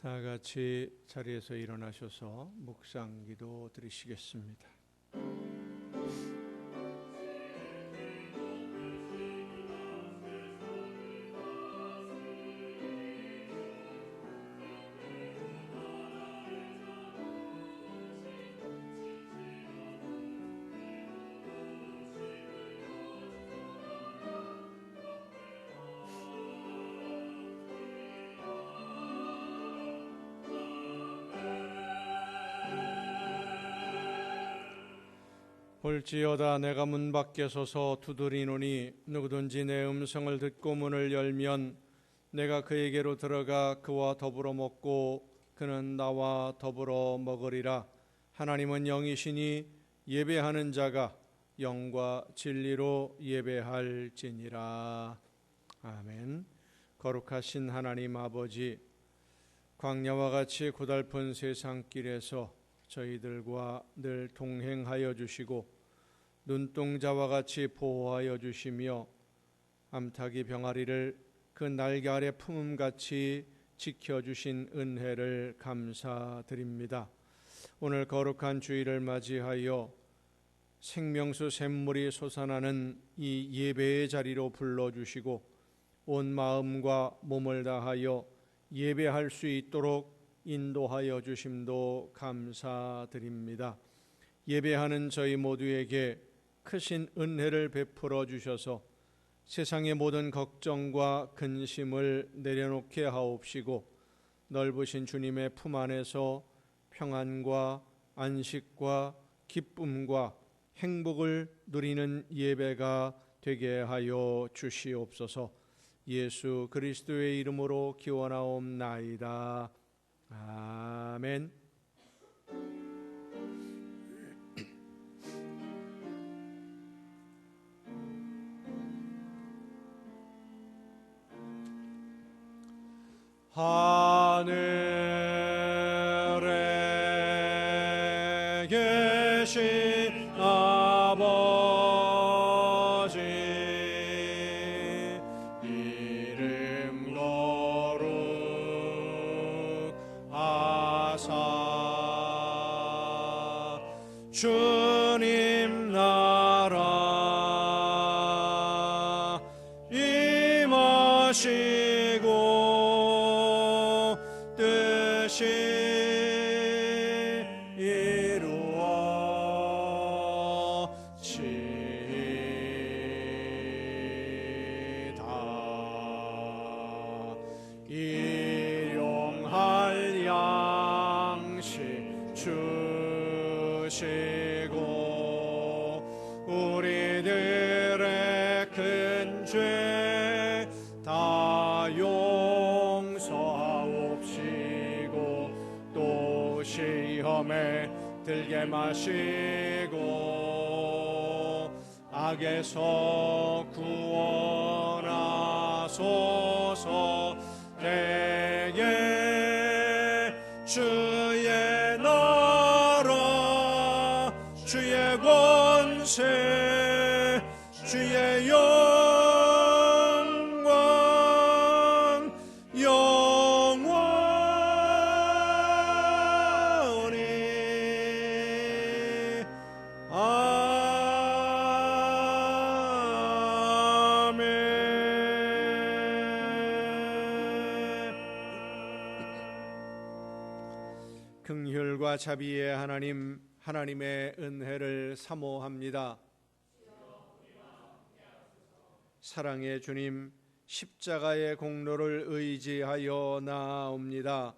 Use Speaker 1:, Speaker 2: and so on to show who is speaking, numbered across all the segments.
Speaker 1: 다 같이 자리에서 일어나셔서 묵상 기도 드리시겠습니다. 볼지어다 내가 문 밖에 서서 두드리노니 누구든지 내 음성을 듣고 문을 열면 내가 그에게로 들어가 그와 더불어 먹고 그는 나와 더불어 먹으리라. 하나님은 영이시니 예배하는 자가 영과 진리로 예배할지니라. 아멘. 거룩하신 하나님 아버지, 광야와 같이 고달픈 세상길에서 저희들과 늘 동행하여 주시고 눈동자와 같이 보호하여 주시며 암탉이 병아리를 그 날개 아래 품음같이 지켜주신 은혜를 감사드립니다. 오늘 거룩한 주일을 맞이하여 생명수 샘물이 솟아나는 이 예배의 자리로 불러주시고 온 마음과 몸을 다하여 예배할 수 있도록 인도하여 주심도 감사드립니다. 예배하는 저희 모두에게 크신 은혜를 베풀어 주셔서 세상의 모든 걱정과 근심을 내려놓게 하옵시고 넓으신 주님의 품 안에서 평안과 안식과 기쁨과 행복을 누리는 예배가 되게 하여 주시옵소서. 예수 그리스도의 이름으로 기원하옵나이다. 아멘. 하늘에 계신 아버지 이름 거룩하사 주님 나라 임하시고 뜻이 이루어지다. 일용할 양식 주시고 우리들의 큰 죄 다 용서하옵시고 또 시험에 들게 마시고 악에서 구원하소서. 내게 주의 나라 주의 권세 주의 영광 영원히 아멘. 긍휼과 자비의 하나님, 하나님의 은혜를 사모합니다. 사랑의 주님, 십자가의 공로를 의지하여 나아옵니다.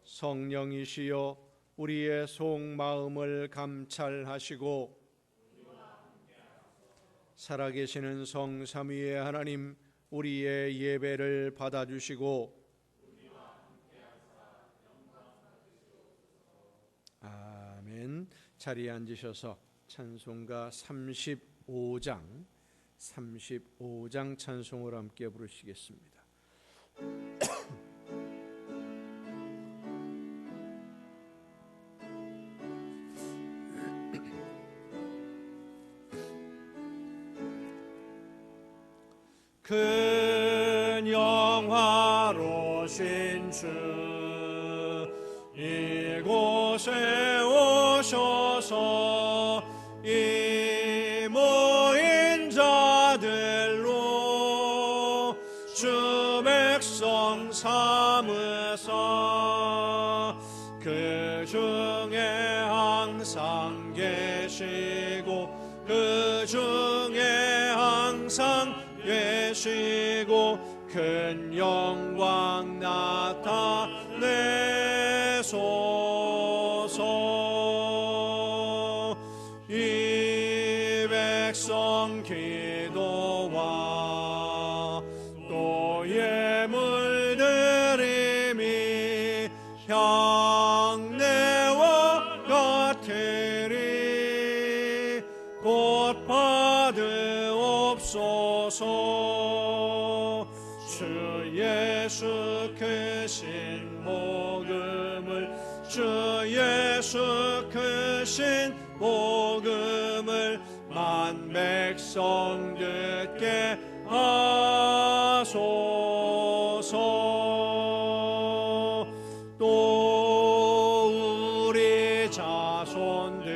Speaker 1: 성령이시여 우리의 속마음을 감찰하시고 살아계시는 성삼위의 하나님, 우리의 예배를 받아주시고 아멘. 자리에 앉으셔서 찬송가 35장 찬송을 함께 부르시겠습니다. 큰 영화 자로신 주 이곳에 오셔서 이 모인 자들로 주 백성 삼으사 그 중에 항상 계시고 그 중에 항상 계시고 큰 영광 나타내소서. 이 백성 기도와 또 예물 드림이 향내와 같으리 곧 받으옵소서. 주 예수 크신 복음을 주 예수 크신 복음을 만 백성 듣게 하소서. 또 우리 자손들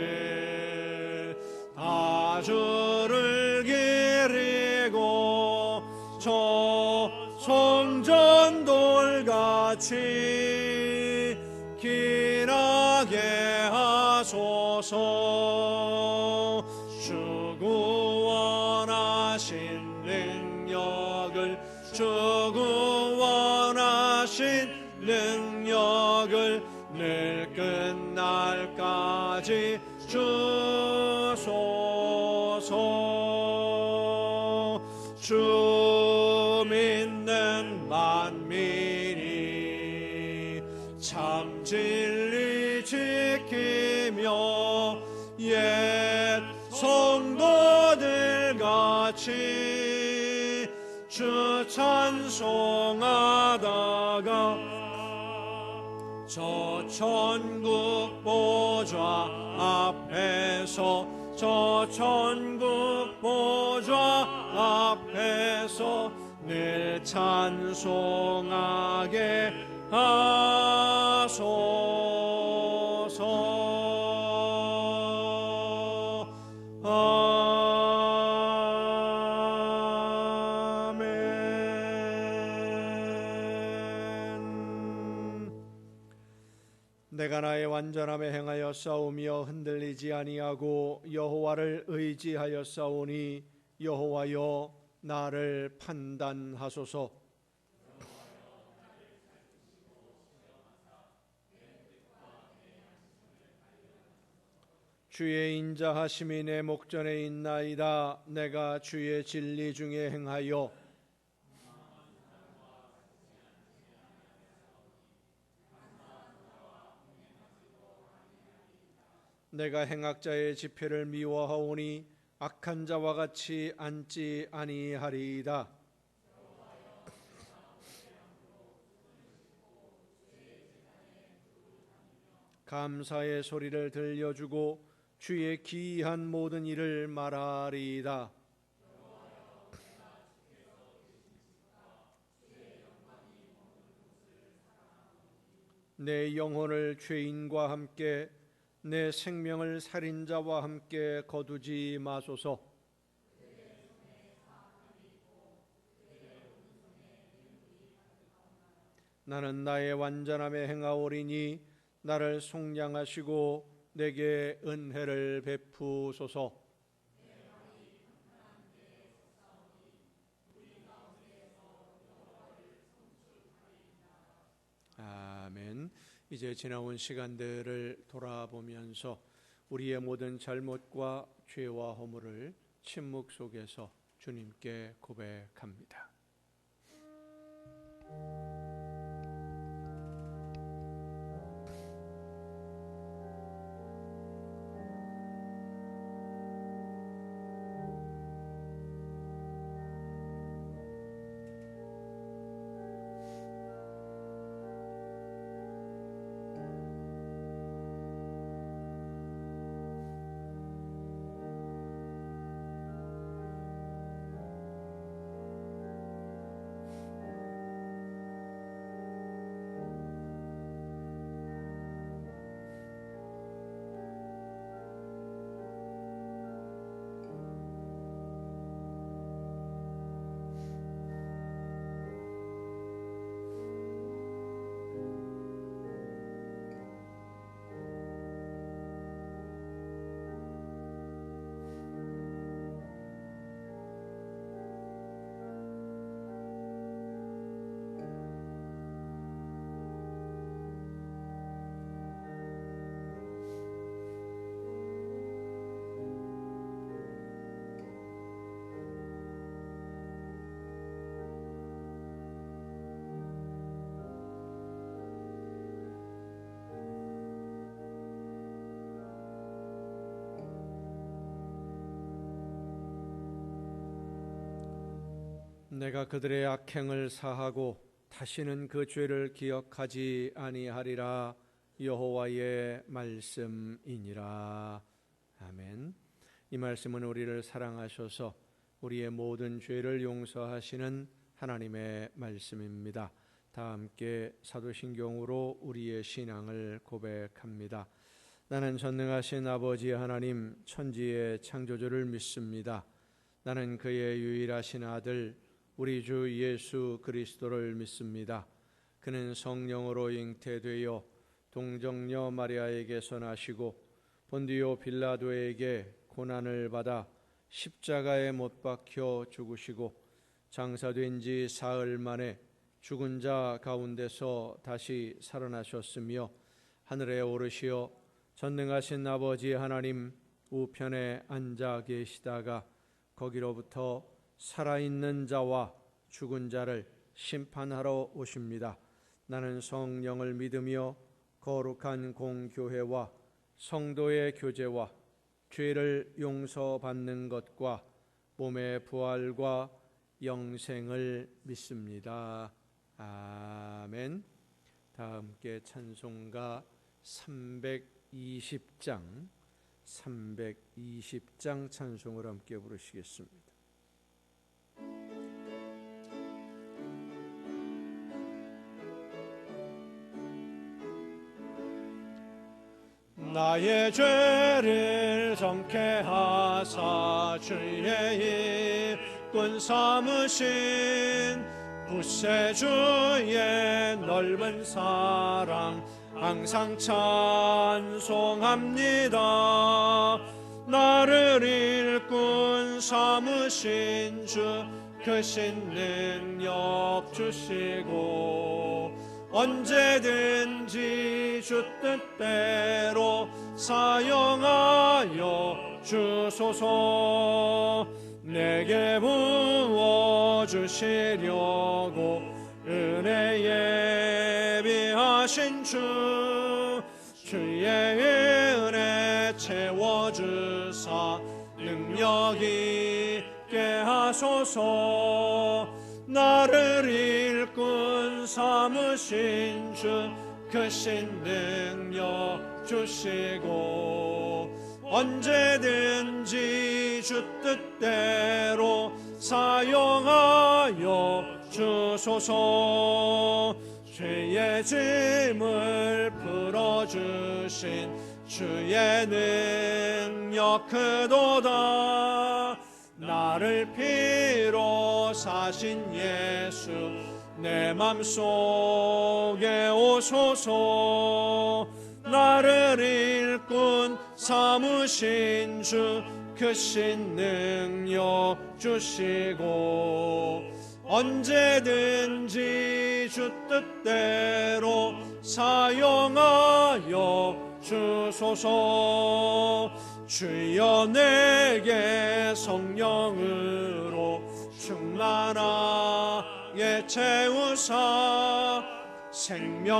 Speaker 1: 다 주를 기리고 저 성전돌같이 길하게 하소서. 주 구원하신 능력을 주 구원하신 능력을 늘 끝날까지 주소서. 주 믿는 만민이 참 진리 지키며 옛 성도들 같이 주 찬송하다가 저 천국 보좌 앞에서 저 천국 보좌 앞에서 늘 찬송하게 하소서. 내가 나의 완전함에 행하여 싸우며 흔들리지 아니하고 여호와를 의지하여 싸우니 여호와여 나를 판단하소서. 주의 인자하심이 내 목전에 있나이다. 내가 주의 진리 중에 행하여 내가 행악자의 집회를 미워하오니 악한 자와 같이 앉지 아니하리이다. 감사의 소리를 들려주고 주의 기이한 모든 일을 말하리이다. 내 영혼을 죄인과 함께 내 생명을 살인자와 함께 거두지 마소서. 나는 나의 완전함에 행하오리니 나를 속량하시고 내게 은혜를 베푸소서. 아멘. 이제 지나온 시간들을 돌아보면서 우리의 모든 잘못과 죄와 허물을 침묵 속에서 주님께 고백합니다. 내가 그들의 악행을 사하고 다시는 그 죄를 기억하지 아니하리라. 여호와의 말씀이니라. 아멘. 이 말씀은 우리를 사랑하셔서 우리의 모든 죄를 용서하시는 하나님의 말씀입니다. 다 함께 사도신경으로 우리의 신앙을 고백합니다. 나는 전능하신 아버지 하나님 천지의 창조주를 믿습니다. 나는 그의 유일하신 아들 우리 주 예수 그리스도를 믿습니다. 그는 성령으로 잉태되어 동정녀 마리아에게서 나시고 본디오 빌라도에게 고난을 받아 십자가에 못 박혀 죽으시고 장사된 지 사흘 만에 죽은 자 가운데서 다시 살아나셨으며 하늘에 오르시어 전능하신 아버지 하나님 우편에 앉아 계시다가 거기로부터 살아있는 자와 죽은 자를 심판하러 오십니다. 나는 성령을 믿으며 거룩한 공교회와 성도의 교제와 죄를 용서받는 것과 몸의 부활과 영생을 믿습니다. 아멘. 다 함께 찬송가 320장 찬송을 함께 부르시겠습니다. 나의 죄를 정케 하사 주의 일꾼 삼으신 구세주의 넓은 사랑 항상 찬송합니다. 나를 일꾼 삼으신 주 크신 능력 주시고 언제든지 주 뜻대로 사용하여 주소서. 내게 부어주시려고 은혜 예비하신 주의 은혜 채워주사 능력 있게 하소서. 나를 일꾼 삼으신 주 크신 능력 주시고 언제든지 주 뜻대로 사용하여 주소서. 죄의 짐을 풀어주신 주의 능력 크도다. 나를 피로 사신 예수 내 맘속에 오소서. 나를 일꾼 삼으신 주 크신 능력 주시고 언제든지 주 뜻대로 사용하여 주소서. 주여 내게 성령으로 충만하게 채우사 생명수가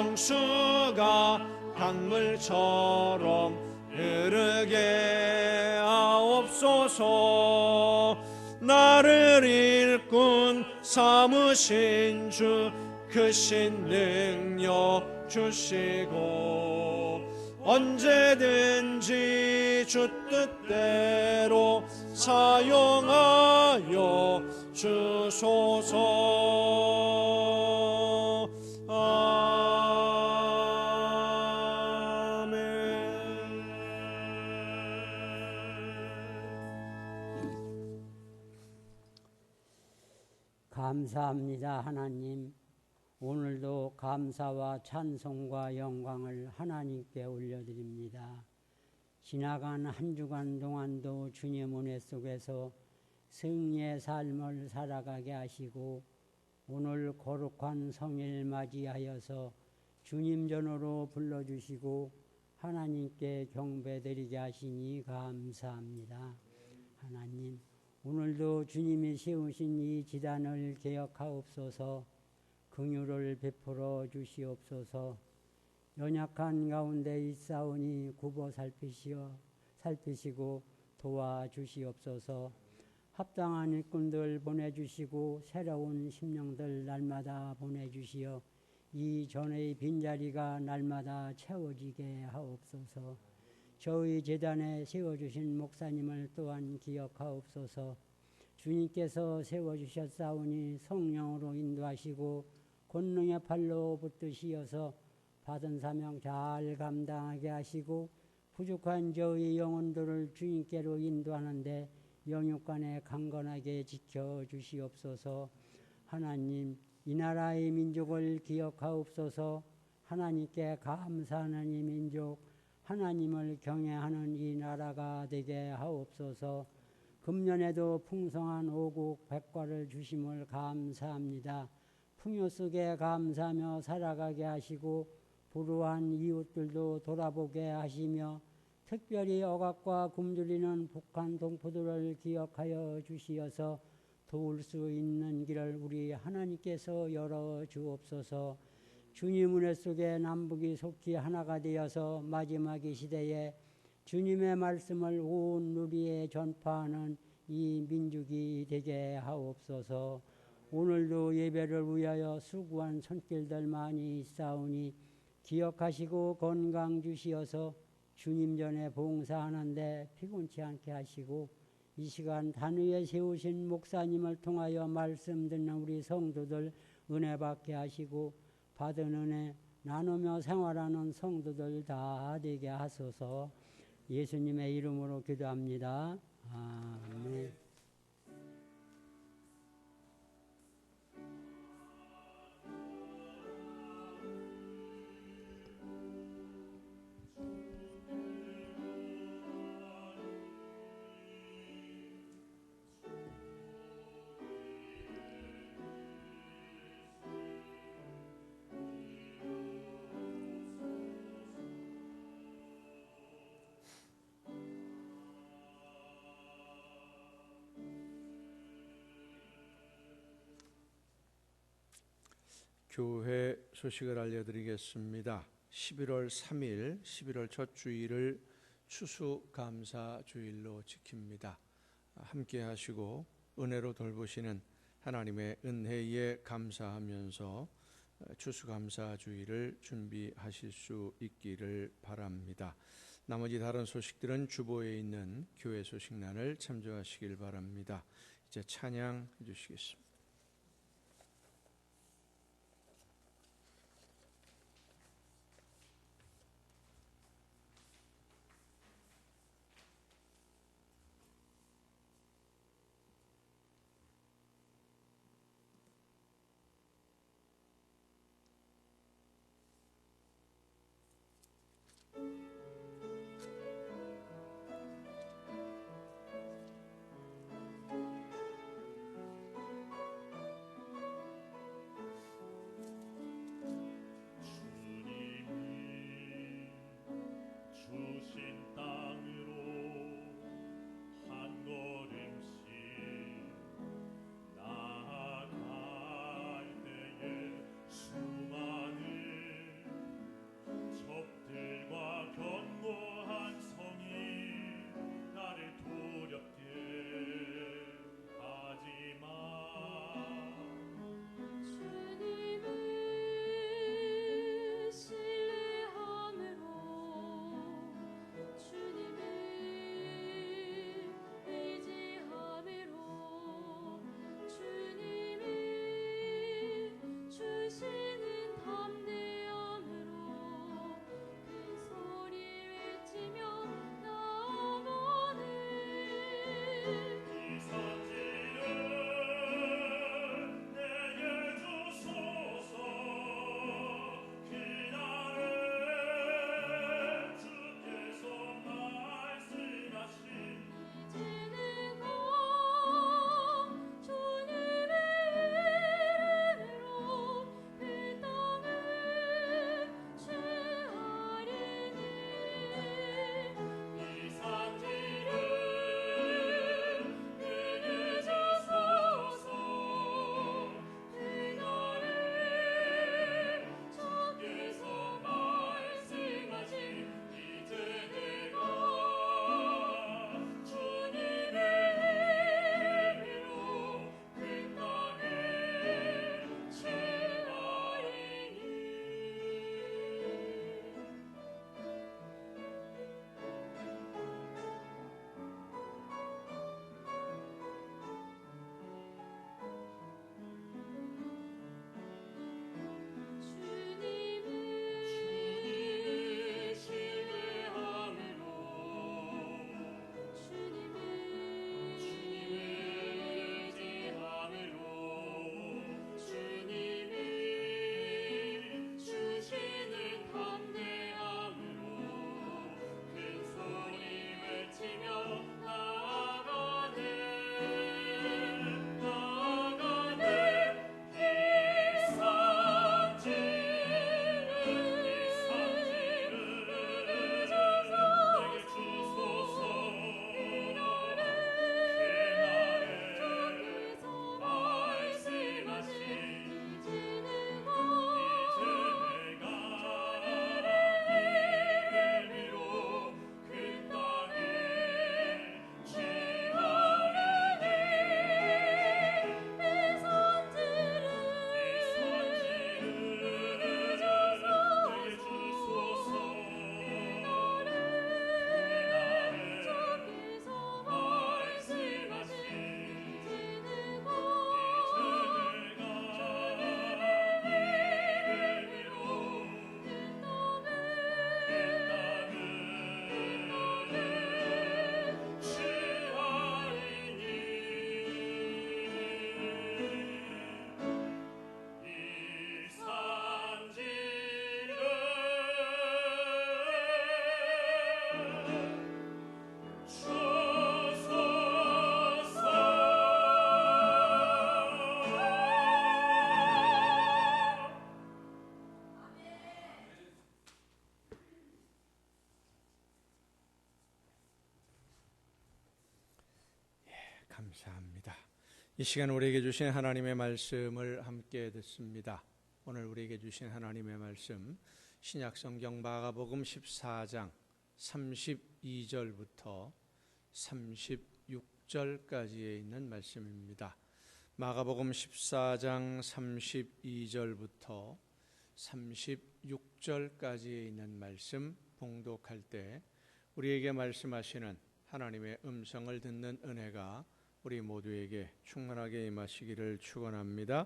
Speaker 1: 강물처럼 흐르게 하옵소서. 나를 일꾼 삼으신 주 크신 능력 주시고 언제든지 주 뜻대로 사용하여 주소서. 아멘.
Speaker 2: 감사합니다. 하나님, 오늘도 감사와 찬송과 영광을 하나님께 올려드립니다. 지나간 한 주간 동안도 주님 은혜 속에서 승리의 삶을 살아가게 하시고 오늘 거룩한 성일 맞이하여서 주님 전으로 불러주시고 하나님께 경배드리게 하시니 감사합니다. 하나님, 오늘도 주님이 세우신 이 지단을 개혁하옵소서. 긍휼을 베풀어 주시옵소서. 연약한 가운데 있사오니 굽어 살피시고 도와주시옵소서. 합당한 일꾼들 보내주시고 새로운 심령들 날마다 보내주시어 이 전의 빈자리가 날마다 채워지게 하옵소서. 저희 재단에 세워주신 목사님을 또한 기억하옵소서. 주님께서 세워주셨사오니 성령으로 인도하시고 권능의 팔로 붙드시어서 받은 사명 잘 감당하게 하시고 부족한 저희 영혼들을 주님께로 인도하는데 영육간에 강건하게 지켜주시옵소서. 하나님, 이 나라의 민족을 기억하옵소서. 하나님께 감사하는 이 민족, 하나님을 경외하는 이 나라가 되게 하옵소서. 금년에도 풍성한 오국 백과를 주심을 감사합니다. 풍요 속에 감사하며 살아가게 하시고 불우한 이웃들도 돌아보게 하시며 특별히 억압과 굶주리는 북한 동포들을 기억하여 주시어서 도울 수 있는 길을 우리 하나님께서 열어 주옵소서. 주님 은혜 속에 남북이 속히 하나가 되어서 마지막 이 시대에 주님의 말씀을 온 누리에 전파하는 이 민족이 되게 하옵소서. 오늘도 예배를 위하여 수고한 손길들 많이 있사오니 기억하시고 건강 주시어서 주님 전에 봉사하는데 피곤치 않게 하시고 이 시간 단위에 세우신 목사님을 통하여 말씀 듣는 우리 성도들 은혜 받게 하시고 받은 은혜 나누며 생활하는 성도들 다 되게 하소서. 예수님의 이름으로 기도합니다. 아멘.
Speaker 1: 교회 소식을 알려드리겠습니다. 11월 3일, 11월 첫 주일을 추수감사주일로 지킵니다. 함께 하시고 은혜로 돌보시는 하나님의 은혜에 감사하면서 추수감사주일을 준비하실 수 있기를 바랍니다. 나머지 다른 소식들은 주보에 있는 교회 소식란을 참조하시길 바랍니다. 이제 찬양해 주시겠습니다. 감사합니다. 이 시간 우리에게 주신 하나님의 말씀을 함께 듣습니다. 오늘 우리에게 주신 하나님의 말씀 신약성경 마가복음 14장 32절부터 36절까지에 있는 말씀입니다. 마가복음 14장 32절부터 36절까지에 있는 말씀 봉독할 때 우리에게 말씀하시는 하나님의 음성을 듣는 은혜가 우리 모두에게 충만하게 임하시기를 축원합니다.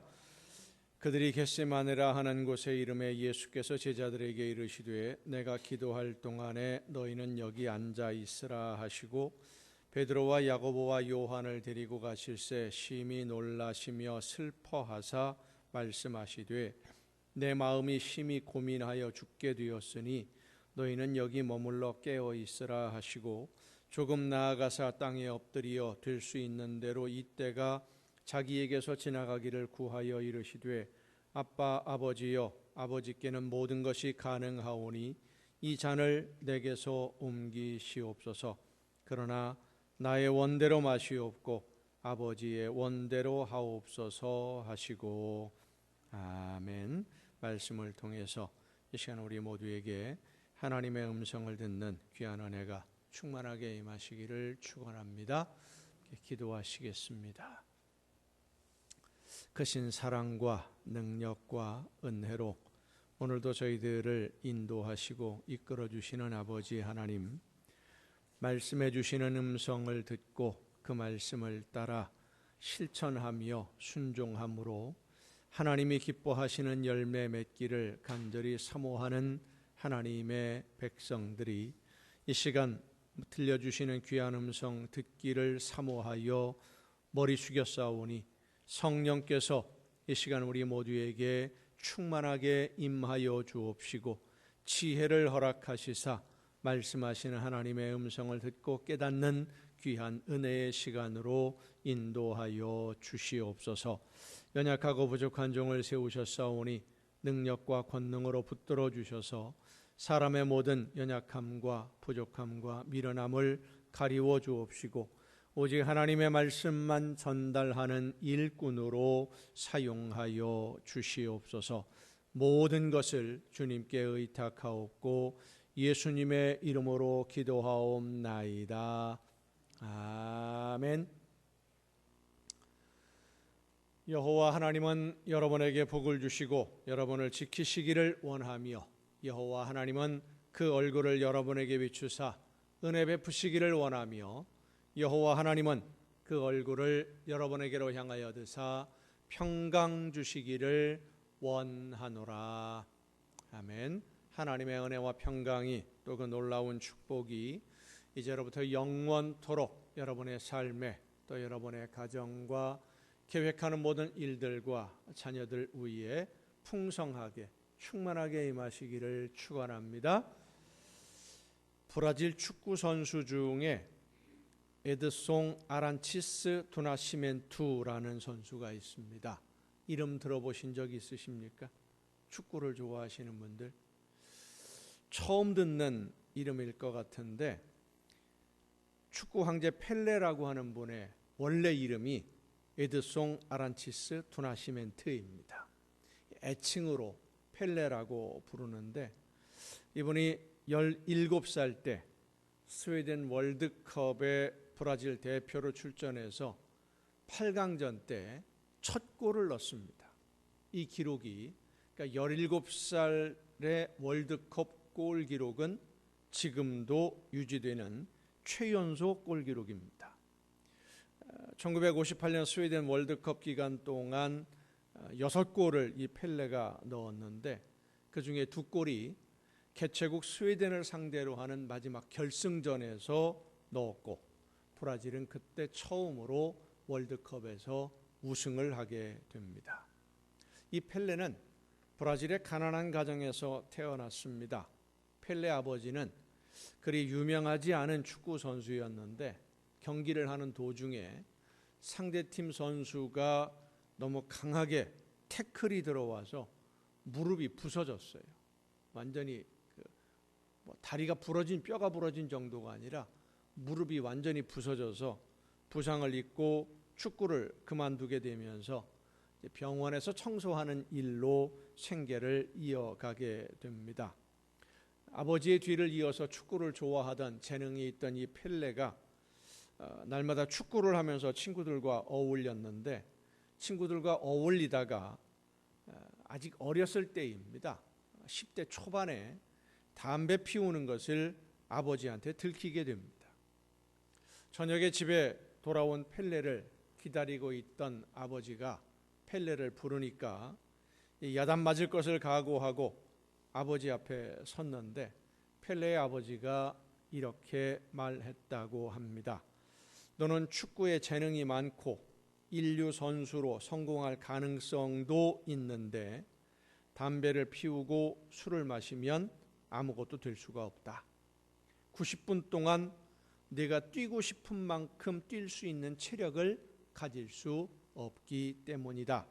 Speaker 1: 그들이 겟세마네라 하는 곳에 이름에 예수께서 제자들에게 이르시되 내가 기도할 동안에 너희는 여기 앉아 있으라 하시고 베드로와 야고보와 요한을 데리고 가실새 심히 놀라시며 슬퍼하사 말씀하시되 내 마음이 심히 고민하여 죽게 되었으니 너희는 여기 머물러 깨어 있으라 하시고 조금 나아가사 땅에 엎드려 될 수 있는 대로 이때가 자기에게서 지나가기를 구하여 이르시되 아빠 아버지여 아버지께는 모든 것이 가능하오니 이 잔을 내게서 옮기시옵소서. 그러나 나의 원대로 마시옵고 아버지의 원대로 하옵소서 하시고 아멘. 말씀을 통해서 이 시간 우리 모두에게 하나님의 음성을 듣는 귀한 은혜가 충만하게 임하시기를 축원합니다. 기도하시겠습니다. 크신 사랑과 능력과 은혜로 오늘도 저희들을 인도하시고 이끌어 주시는 아버지 하나님, 말씀해 주시는 음성을 듣고 그 말씀을 따라 실천하며 순종함으로 하나님이 기뻐하시는 열매 맺기를 간절히 사모하는 하나님의 백성들이 이 시간 들려주시는 귀한 음성 듣기를 사모하여 머리 숙여 싸우니 성령께서 이 시간 우리 모두에게 충만하게 임하여 주옵시고 지혜를 허락하시사 말씀하시는 하나님의 음성을 듣고 깨닫는 귀한 은혜의 시간으로 인도하여 주시옵소서. 연약하고 부족한 종을 세우셨사오니 능력과 권능으로 붙들어 주셔서 사람의 모든 연약함과 부족함과 미련함을 가리워 주옵시고 오직 하나님의 말씀만 전달하는 일꾼으로 사용하여 주시옵소서. 모든 것을 주님께 의탁하옵고 예수님의 이름으로 기도하옵나이다. 아멘. 여호와 하나님은 여러분에게 복을 주시고 여러분을 지키시기를 원하며 여호와 하나님은 그 얼굴을 여러분에게 비추사 은혜 베푸시기를 원하며 여호와 하나님은 그 얼굴을 여러분에게로 향하여 드사 평강 주시기를 원하노라. 아멘. 하나님의 은혜와 평강이 또 그 놀라운 축복이 이제로부터 영원토록 여러분의 삶에 또 여러분의 가정과 계획하는 모든 일들과 자녀들 위에 풍성하게 충만하게 임하시기를 축원합니다. 브라질 축구 선수 중에 에드송 아란치스 도나시멘투라는 선수가 있습니다. 이름 들어보신 적 있으십니까? 축구를 좋아하시는 분들 처음 듣는 이름일 것 같은데 축구 황제 펠레라고 하는 분의 원래 이름이 에드송 아란치스 도나시멘트입니다. 애칭으로 펠레라고 부르는데 이분이 17살 때 스웨덴 월드컵에 브라질 대표로 출전해서 8강전 때 첫 골을 넣었습니다. 이 기록이 그러니까 17살의 월드컵 골 기록은 지금도 유지되는 최연소 골 기록입니다. 1958년 스웨덴 월드컵 기간 동안 6골을 이 펠레가 넣었는데 그중에 2골이 개최국 스웨덴을 상대로 하는 마지막 결승전에서 넣었고 브라질은 그때 처음으로 월드컵에서 우승을 하게 됩니다. 이 펠레는 브라질의 가난한 가정에서 태어났습니다. 펠레 아버지는 그리 유명하지 않은 축구 선수였는데 경기를 하는 도중에 상대팀 선수가 너무 강하게 태클이 들어와서 무릎이 부서졌어요. 완전히 다리가 부러진 뼈가 부러진 정도가 아니라 무릎이 완전히 부서져서 부상을 입고 축구를 그만두게 되면서 병원에서 청소하는 일로 생계를 이어가게 됩니다. 아버지의 뒤를 이어서 축구를 좋아하던 재능이 있던 이 펠레가 날마다 축구를 하면서 친구들과 어울렸는데, 친구들과 어울리다가 아직 어렸을 때입니다. 10대 초반에 담배 피우는 것을 아버지한테 들키게 됩니다. 저녁에 집에 돌아온 펠레를 기다리고 있던 아버지가 펠레를 부르니까 야단 맞을 것을 각오하고 아버지 앞에 섰는데, 펠레의 아버지가 이렇게 말했다고 합니다. 너는 축구에 재능이 많고 인류 선수로 성공할 가능성도 있는데 담배를 피우고 술을 마시면 아무것도 될 수가 없다. 90분 동안 네가 뛰고 싶은 만큼 뛸 수 있는 체력을 가질 수 없기 때문이다.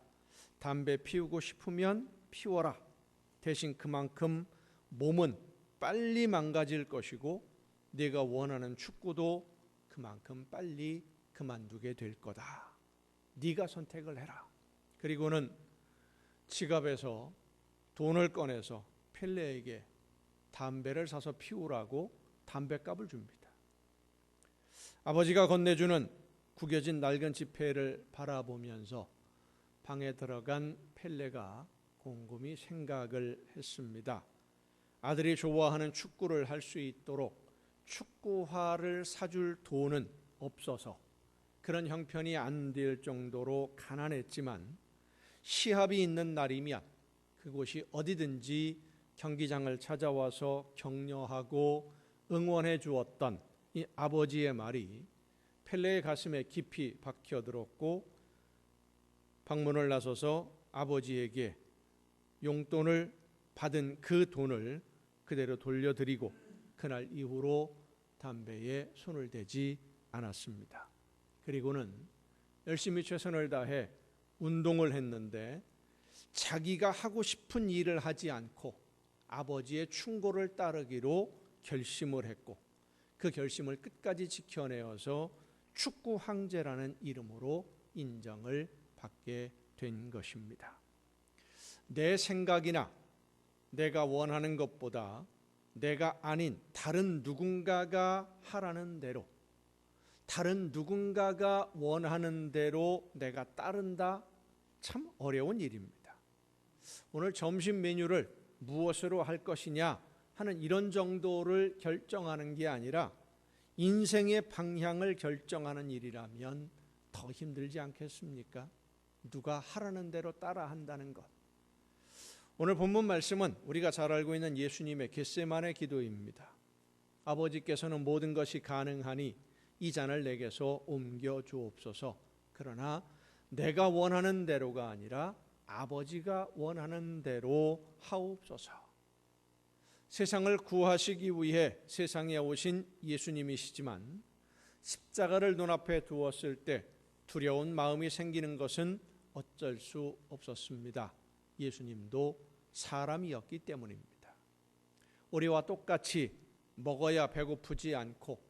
Speaker 1: 담배 피우고 싶으면 피워라. 대신 그만큼 몸은 빨리 망가질 것이고 네가 원하는 축구도 그만큼 빨리 그만두게 될 거다. 네가 선택을 해라. 그리고는 지갑에서 돈을 꺼내서 펠레에게 담배를 사서 피우라고 담배값을 줍니다. 아버지가 건네주는 구겨진 낡은 지폐를 바라보면서 방에 들어간 펠레가 곰곰이 생각을 했습니다. 아들이 좋아하는 축구를 할 수 있도록 축구화를 사줄 돈은 없어서 그런 형편이 안 될 정도로 가난했지만, 시합이 있는 날이면 그곳이 어디든지 경기장을 찾아와서 격려하고 응원해 주었던 이 아버지의 말이 펠레의 가슴에 깊이 박혀들었고, 방문을 나서서 아버지에게 용돈을 받은 그 돈을 그대로 돌려드리고 그날 이후로 담배에 손을 대지 않았습니다. 그리고는 열심히 최선을 다해 운동을 했는데 자기가 하고 싶은 일을 하지 않고 아버지의 충고를 따르기로 결심을 했고, 그 결심을 끝까지 지켜내어서 축구 황제라는 이름으로 인정을 받게 된 것입니다. 내 생각이나 내가 원하는 것보다 내가 아닌 다른 누군가가 하라는 대로, 다른 누군가가 원하는 대로 내가 따른다, 참 어려운 일입니다. 오늘 점심 메뉴를 무엇으로 할 것이냐 하는 이런 정도를 결정하는 게 아니라 인생의 방향을 결정하는 일이라면 더 힘들지 않겠습니까? 누가 하라는 대로 따라한다는 것. 오늘 본문 말씀은 우리가 잘 알고 있는 예수님의 겟세마네 기도입니다. 아버지께서는 모든 것이 가능하니 이 잔을 내게서 옮겨 주옵소서. 그러나 내가 원하는 대로가 아니라 아버지가 원하는 대로 하옵소서. 세상을 구하시기 위해 세상에 오신 예수님이시지만 십자가를 눈앞에 두었을 때 두려운 마음이 생기는 것은 어쩔 수 없었습니다. 예수님도 사람이었기 때문입니다. 우리와 똑같이 먹어야 배고프지 않고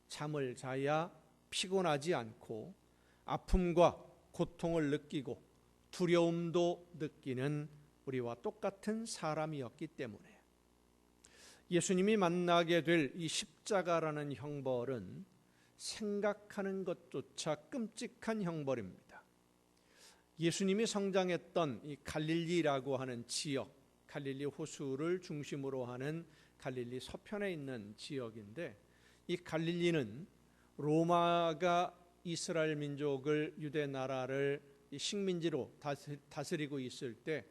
Speaker 1: 잠을 자야 피곤하지 않고 아픔과 고통을 느끼고 두려움도 느끼는 우리와 똑같은 사람이었기 때문에 예수님이 만나게 될 이 십자가라는 형벌은 생각하는 것조차 끔찍한 형벌입니다. 예수님이 성장했던 이 갈릴리라고 하는 지역, 갈릴리 호수를 중심으로 하는 갈릴리 서편에 있는 지역인데, 이 갈릴리는 로마가 이스라엘 민족을, 유대 나라를 식민지로 다스리고 있을 때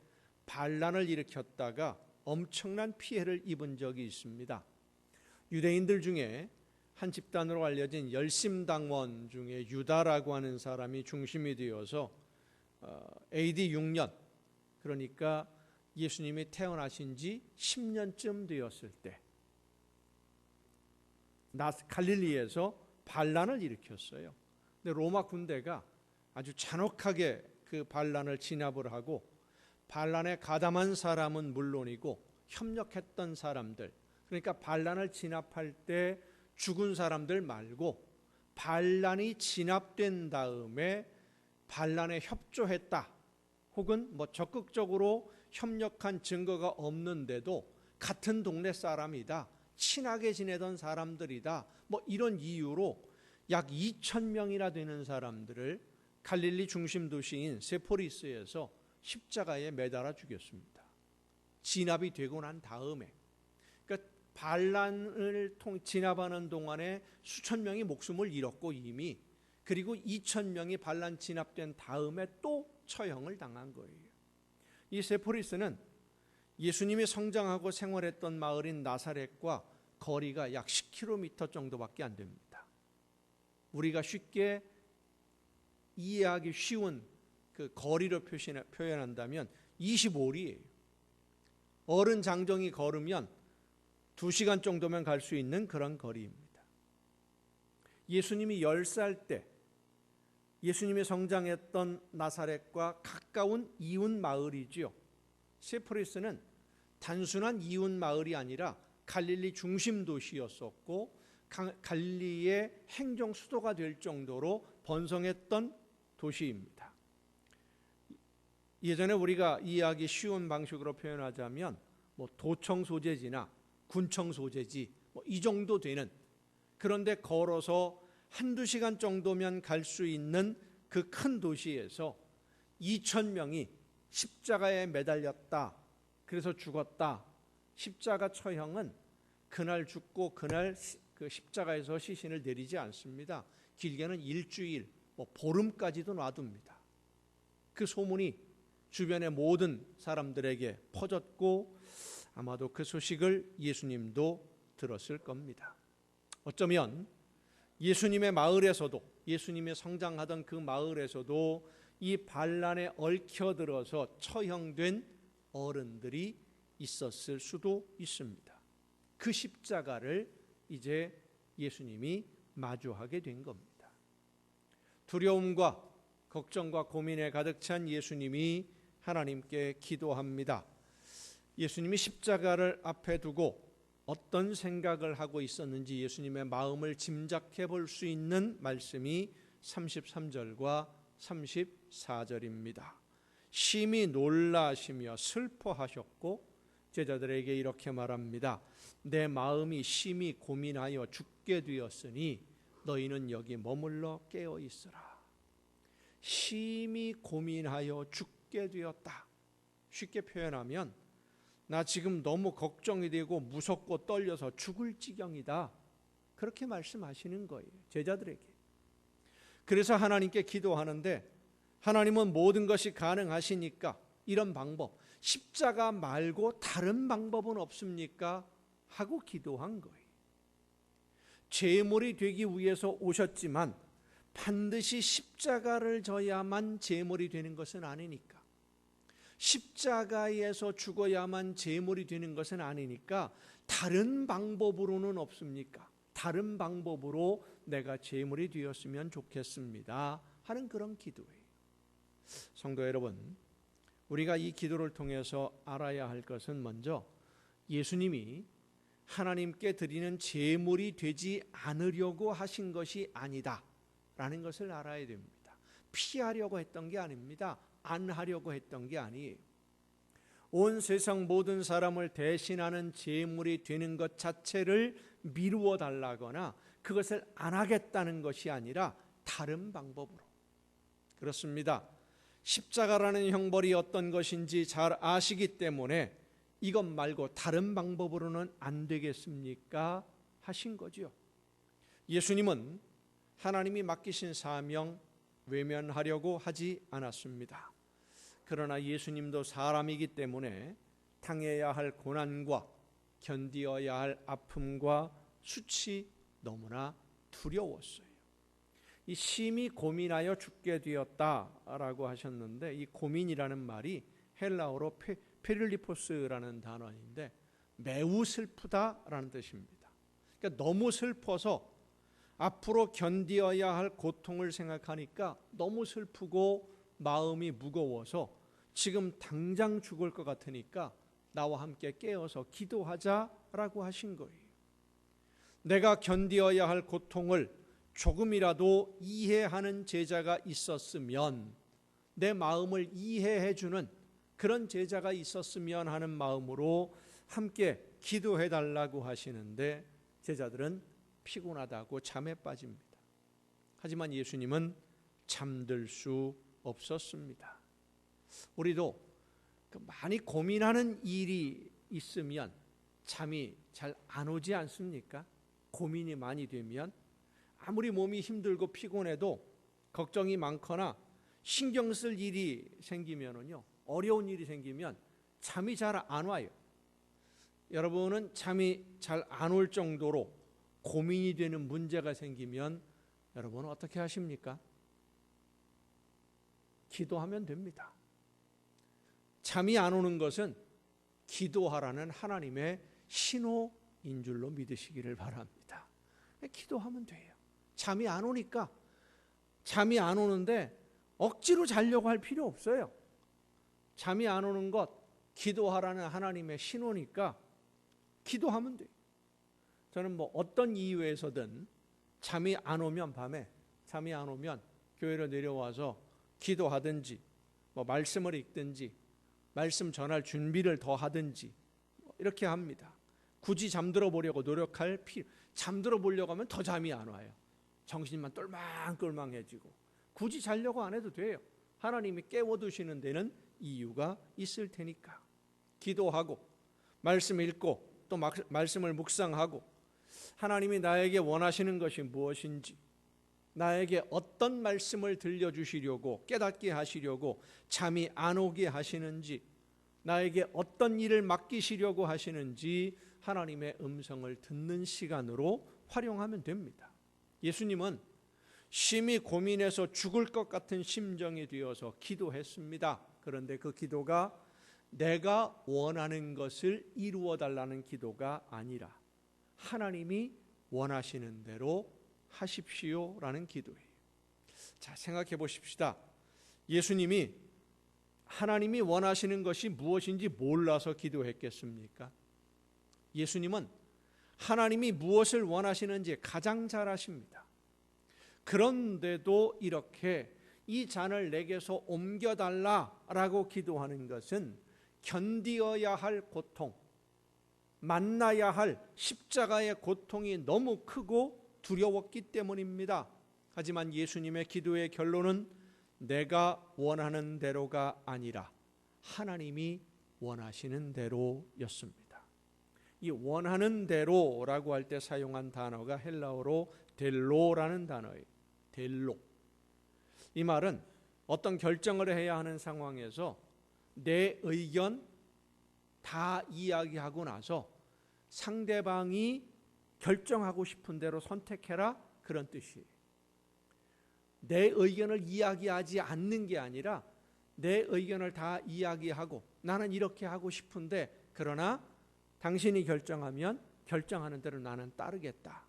Speaker 1: 반란을 일으켰다가 엄청난 피해를 입은 적이 있습니다. 유대인들 중에 한 집단으로 알려진 열심당원 중에 유다라고 하는 사람이 중심이 되어서 AD 6년, 그러니까 예수님이 태어나신 지 10년쯤 되었을 때 갈릴리에서 반란을 일으켰어요. 근데 로마 군대가 아주 잔혹하게 그 반란을 진압을 하고, 반란에 가담한 사람은 물론이고 협력했던 사람들, 그러니까 반란을 진압할 때 죽은 사람들 말고 반란이 진압된 다음에 반란에 협조했다, 혹은 적극적으로 협력한 증거가 없는데도 같은 동네 사람이다, 친하게 지내던 사람들이다, 이런 이유로 약 2,000명이나 되는 사람들을 갈릴리 중심 도시인 세포리스에서 십자가에 매달아 죽였습니다. 진압이 되고 난 다음에. 그러니까 반란을 진압하는 동안에 수천 명이 목숨을 잃었고 이미, 그리고 2,000명이 반란 진압된 다음에 또 처형을 당한 거예요. 이 세포리스는 예수님이 성장하고 생활했던 마을인 나사렛과 거리가 약 10km 정도밖에 안 됩니다. 우리가 쉽게 이해하기 쉬운 그 거리로 표현한다면 25리예요. 어른 장정이 걸으면 2시간 정도면 갈 수 있는 그런 거리입니다. 예수님이 10살 때 예수님이 성장했던 나사렛과 가까운 이웃 마을이지요. 세포리스는 단순한 이웃 마을이 아니라 갈릴리 중심 도시였었고, 갈릴리의 행정 수도가 될 정도로 번성했던 도시입니다. 예전에 우리가 이해하기 쉬운 방식으로 표현하자면 도청 소재지나 군청 소재지 이 정도 되는, 그런데 걸어서 한두 시간 정도면 갈 수 있는 그 큰 도시에서 2,000명이 십자가에 매달렸다, 그래서 죽었다. 십자가 처형은 그날 죽고 그날 그 십자가에서 시신을 내리지 않습니다. 길게는 일주일, 보름까지도 놔둡니다. 그 소문이 주변의 모든 사람들에게 퍼졌고, 아마도 그 소식을 예수님도 들었을 겁니다. 어쩌면 예수님의 마을에서도, 예수님의 성장하던 그 마을에서도 이 반란에 얽혀들어서 처형된 어른들이 있었을 수도 있습니다. 그 십자가를 이제 예수님이 마주하게 된 겁니다. 두려움과 걱정과 고민에 가득 찬 예수님이 하나님께 기도합니다. 예수님이 십자가를 앞에 두고 어떤 생각을 하고 있었는지 예수님의 마음을 짐작해 볼 수 있는 말씀이 33절과 34절입니다. 심히 놀라시며 슬퍼하셨고 제자들에게 이렇게 말합니다. 내 마음이 심히 고민하여 죽게 되었으니 너희는 여기 머물러 깨어 있으라. 심히 고민하여 죽게 되었다. 쉽게 표현하면 나 지금 너무 걱정이 되고 무섭고 떨려서 죽을 지경이다. 그렇게 말씀하시는 거예요, 제자들에게. 그래서 하나님께 기도하는데 하나님은 모든 것이 가능하시니까 이런 방법, 십자가 말고 다른 방법은 없습니까? 하고 기도한 거예요. 제물이 되기 위해서 오셨지만 반드시 십자가를 져야만 제물이 되는 것은 아니니까, 십자가에서 죽어야만 제물이 되는 것은 아니니까 다른 방법으로는 없습니까? 다른 방법으로 내가 제물이 되었으면 좋겠습니다 하는 그런 기도예요. 성도 여러분, 우리가 이 기도를 통해서 알아야 할 것은 먼저 예수님이 하나님께 드리는 제물이 되지 않으려고 하신 것이 아니다 라는 것을 알아야 됩니다. 피하려고 했던 게 아닙니다. 안 하려고 했던 게 아니에요. 온 세상 모든 사람을 대신하는 제물이 되는 것 자체를 미루어 달라거나 그것을 안 하겠다는 것이 아니라 다른 방법으로. 그렇습니다. 십자가라는 형벌이 어떤 것인지 잘 아시기 때문에 이것 말고 다른 방법으로는 안 되겠습니까? 하신 거죠. 예수님은 하나님이 맡기신 사명 외면하려고 하지 않았습니다. 그러나 예수님도 사람이기 때문에 당해야 할 고난과 견디어야 할 아픔과 수치 너무나 두려웠어요. 이 심히 고민하여 죽게 되었다라고 하셨는데, 이 고민이라는 말이 헬라어로 페릴리포스라는 단어인데 매우 슬프다라는 뜻입니다. 그러니까 너무 슬퍼서 앞으로 견디어야 할 고통을 생각하니까 너무 슬프고 마음이 무거워서 지금 당장 죽을 것 같으니까 나와 함께 깨어서 기도하자라고 하신 거예요. 내가 견디어야 할 고통을 조금이라도 이해하는 제자가 있었으면, 내 마음을 이해해 주는 그런 제자가 있었으면 하는 마음으로 함께 기도해 달라고 하시는데 제자들은 피곤하다고 잠에 빠집니다. 하지만 예수님은 잠들 수 없었습니다. 우리도 많이 고민하는 일이 있으면 잠이 잘 안 오지 않습니까? 고민이 많이 되면 아무리 몸이 힘들고 피곤해도 걱정이 많거나 신경 쓸 일이 생기면은요, 어려운 일이 생기면 잠이 잘 안 와요. 여러분은 잠이 잘 안 올 정도로 고민이 되는 문제가 생기면 여러분은 어떻게 하십니까? 기도하면 됩니다. 잠이 안 오는 것은 기도하라는 하나님의 신호인 줄로 믿으시기를 바랍니다. 기도하면 돼요. 잠이 안 오니까, 잠이 안 오는데 억지로 자려고 할 필요 없어요. 잠이 안 오는 것, 기도하라는 하나님의 신호니까 기도하면 돼요. 저는 어떤 이유에서든 잠이 안 오면, 밤에 잠이 안 오면 교회로 내려와서 기도하든지 말씀을 읽든지 말씀 전할 준비를 더 하든지 이렇게 합니다. 굳이 잠들어 보려고 노력할 필요, 잠들어 보려고 하면 더 잠이 안 와요. 정신만 똘망똘망해지고. 굳이 자려고 안 해도 돼요. 하나님이 깨워두시는 데는 이유가 있을 테니까. 기도하고 말씀 읽고 또 말씀을 묵상하고 하나님이 나에게 원하시는 것이 무엇인지, 나에게 어떤 말씀을 들려주시려고, 깨닫게 하시려고 잠이 안 오게 하시는지, 나에게 어떤 일을 맡기시려고 하시는지 하나님의 음성을 듣는 시간으로 활용하면 됩니다. 예수님은 심히 고민해서 죽을 것 같은 심정이 되어서 기도했습니다. 그런데 그 기도가 내가 원하는 것을 이루어 달라는 기도가 아니라 하나님이 원하시는 대로 하십시오라는 기도예요. 자, 생각해 보십시다. 예수님이 하나님이 원하시는 것이 무엇인지 몰라서 기도했겠습니까? 예수님은 하나님이 무엇을 원하시는지 가장 잘 아십니다. 그런데도 이렇게 이 잔을 내게서 옮겨달라라고 기도하는 것은 견디어야 할 고통, 만나야 할 십자가의 고통이 너무 크고 두려웠기 때문입니다. 하지만 예수님의 기도의 결론은 내가 원하는 대로가 아니라 하나님이 원하시는 대로였습니다. 이 원하는 대로라고 할 때 사용한 단어가 헬라어로 델로라는 단어예요. 델로. 이 말은 어떤 결정을 해야 하는 상황에서 내 의견 다 이야기하고 나서 상대방이 결정하고 싶은 대로 선택해라, 그런 뜻이에요. 내 의견을 이야기하지 않는 게 아니라 내 의견을 다 이야기하고 나는 이렇게 하고 싶은데, 그러나 당신이 결정하면 결정하는 대로 나는 따르겠다.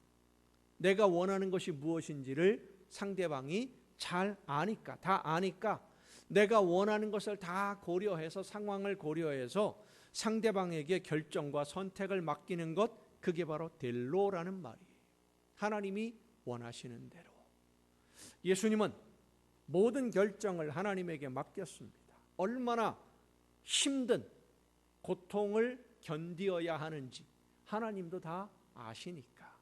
Speaker 1: 내가 원하는 것이 무엇인지를 상대방이 잘 아니까, 다 아니까 내가 원하는 것을 다 고려해서, 상황을 고려해서 상대방에게 결정과 선택을 맡기는 것, 그게 바로 델로라는 말이에요. 하나님이 원하시는 대로. 예수님은 모든 결정을 하나님에게 맡겼습니다. 얼마나 힘든 고통을 견디어야 하는지 하나님도 다 아시니까.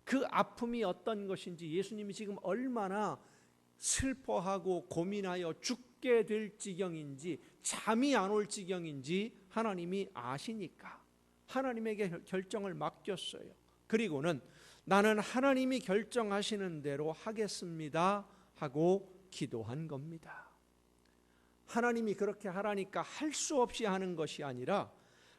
Speaker 1: 그 아픔이 어떤 것인지, 예수님이 지금 얼마나 슬퍼하고 고민하여 죽게 될 지경인지, 잠이 안 올 지경인지 하나님이 아시니까 하나님에게 결정을 맡겼어요. 그리고는 나는 하나님이 결정하시는 대로 하겠습니다 하고 기도한 겁니다. 하나님이 그렇게 하라니까 할 수 없이 하는 것이 아니라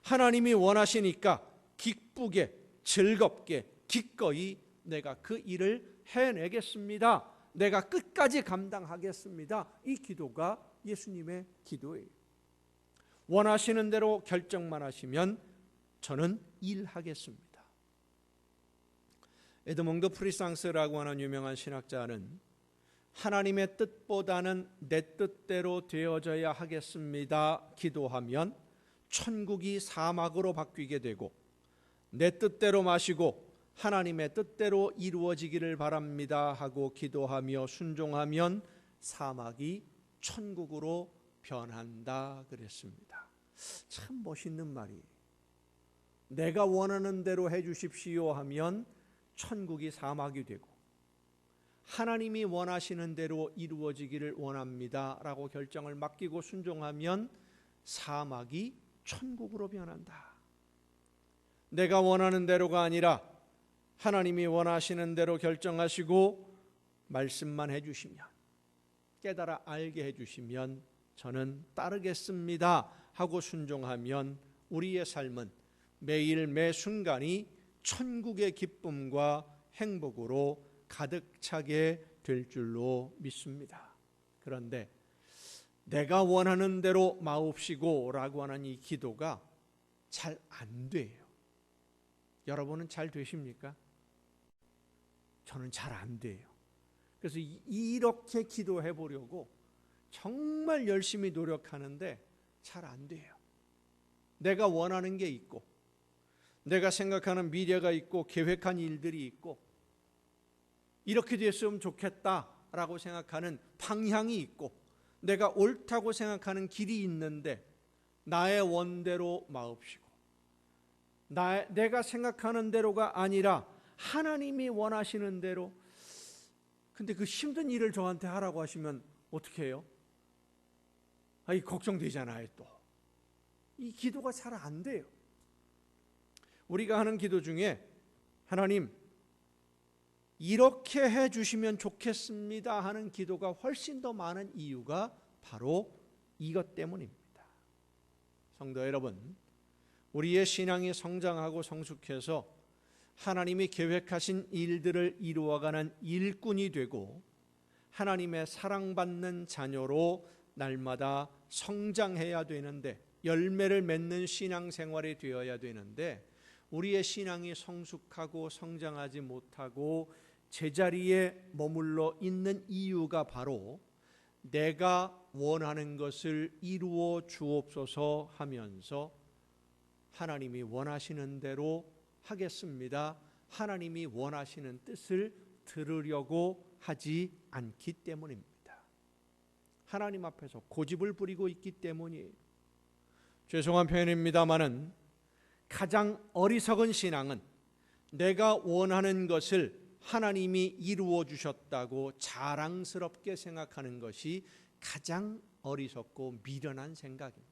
Speaker 1: 하나님이 원하시니까 기쁘게, 즐겁게, 기꺼이 내가 그 일을 해내겠습니다. 내가 끝까지 감당하겠습니다. 이 기도가 예수님의 기도예요. 원하시는 대로 결정만 하시면 저는 일하겠습니다. 에드몽드 프리상스라고 하는 유명한 신학자는 하나님의 뜻보다는 내 뜻대로 되어져야 하겠습니다 기도하면 천국이 사막으로 바뀌게 되고, 내 뜻대로 마시고 하나님의 뜻대로 이루어지기를 바랍니다 하고 기도하며 순종하면 사막이 천국으로 변한다 그랬습니다. 참 멋있는 말이에요. 내가 원하는 대로 해주십시오 하면 천국이 사막이 되고, 하나님이 원하시는 대로 이루어지기를 원합니다 라고 결정을 맡기고 순종하면 사막이 천국으로 변한다. 내가 원하는 대로가 아니라 하나님이 원하시는 대로 결정하시고 말씀만 해주시면, 깨달아 알게 해주시면 저는 따르겠습니다 하고 순종하면 우리의 삶은 매일 매 순간이 천국의 기쁨과 행복으로 가득 차게 될 줄로 믿습니다. 그런데 내가 원하는 대로 마옵시고 라고 하는 이 기도가 잘 안 돼요. 여러분은 잘 되십니까? 저는 잘 안 돼요. 그래서 이렇게 기도해 보려고 정말 열심히 노력하는데 잘 안 돼요. 내가 원하는 게 있고, 내가 생각하는 미래가 있고, 계획한 일들이 있고, 이렇게 됐으면 좋겠다라고 생각하는 방향이 있고, 내가 옳다고 생각하는 길이 있는데 나의 원대로 마옵시고, 내가 생각하는 대로가 아니라 하나님이 원하시는 대로. 근데 그 힘든 일을 저한테 하라고 하시면 어떻게 해요? 이 걱정되잖아요. 또 이 기도가 잘 안 돼요. 우리가 하는 기도 중에 하나님 이렇게 해주시면 좋겠습니다 하는 기도가 훨씬 더 많은 이유가 바로 이것 때문입니다. 성도 여러분, 우리의 신앙이 성장하고 성숙해서 하나님이 계획하신 일들을 이루어가는 일꾼이 되고 하나님의 사랑받는 자녀로 날마다 성장해야 되는데, 열매를 맺는 신앙생활이 되어야 되는데, 우리의 신앙이 성숙하고 성장하지 못하고 제자리에 머물러 있는 이유가 바로 내가 원하는 것을 이루어 주옵소서 하면서 하나님이 원하시는 대로 하겠습니다, 하나님이 원하시는 뜻을 들으려고 하지 않기 때문입니다. 하나님 앞에서 고집을 부리고 있기 때문이에요. 죄송한 표현입니다마는 가장 어리석은 신앙은 내가 원하는 것을 하나님이 이루어 주셨다고 자랑스럽게 생각하는 것이 가장 어리석고 미련한 생각입니다.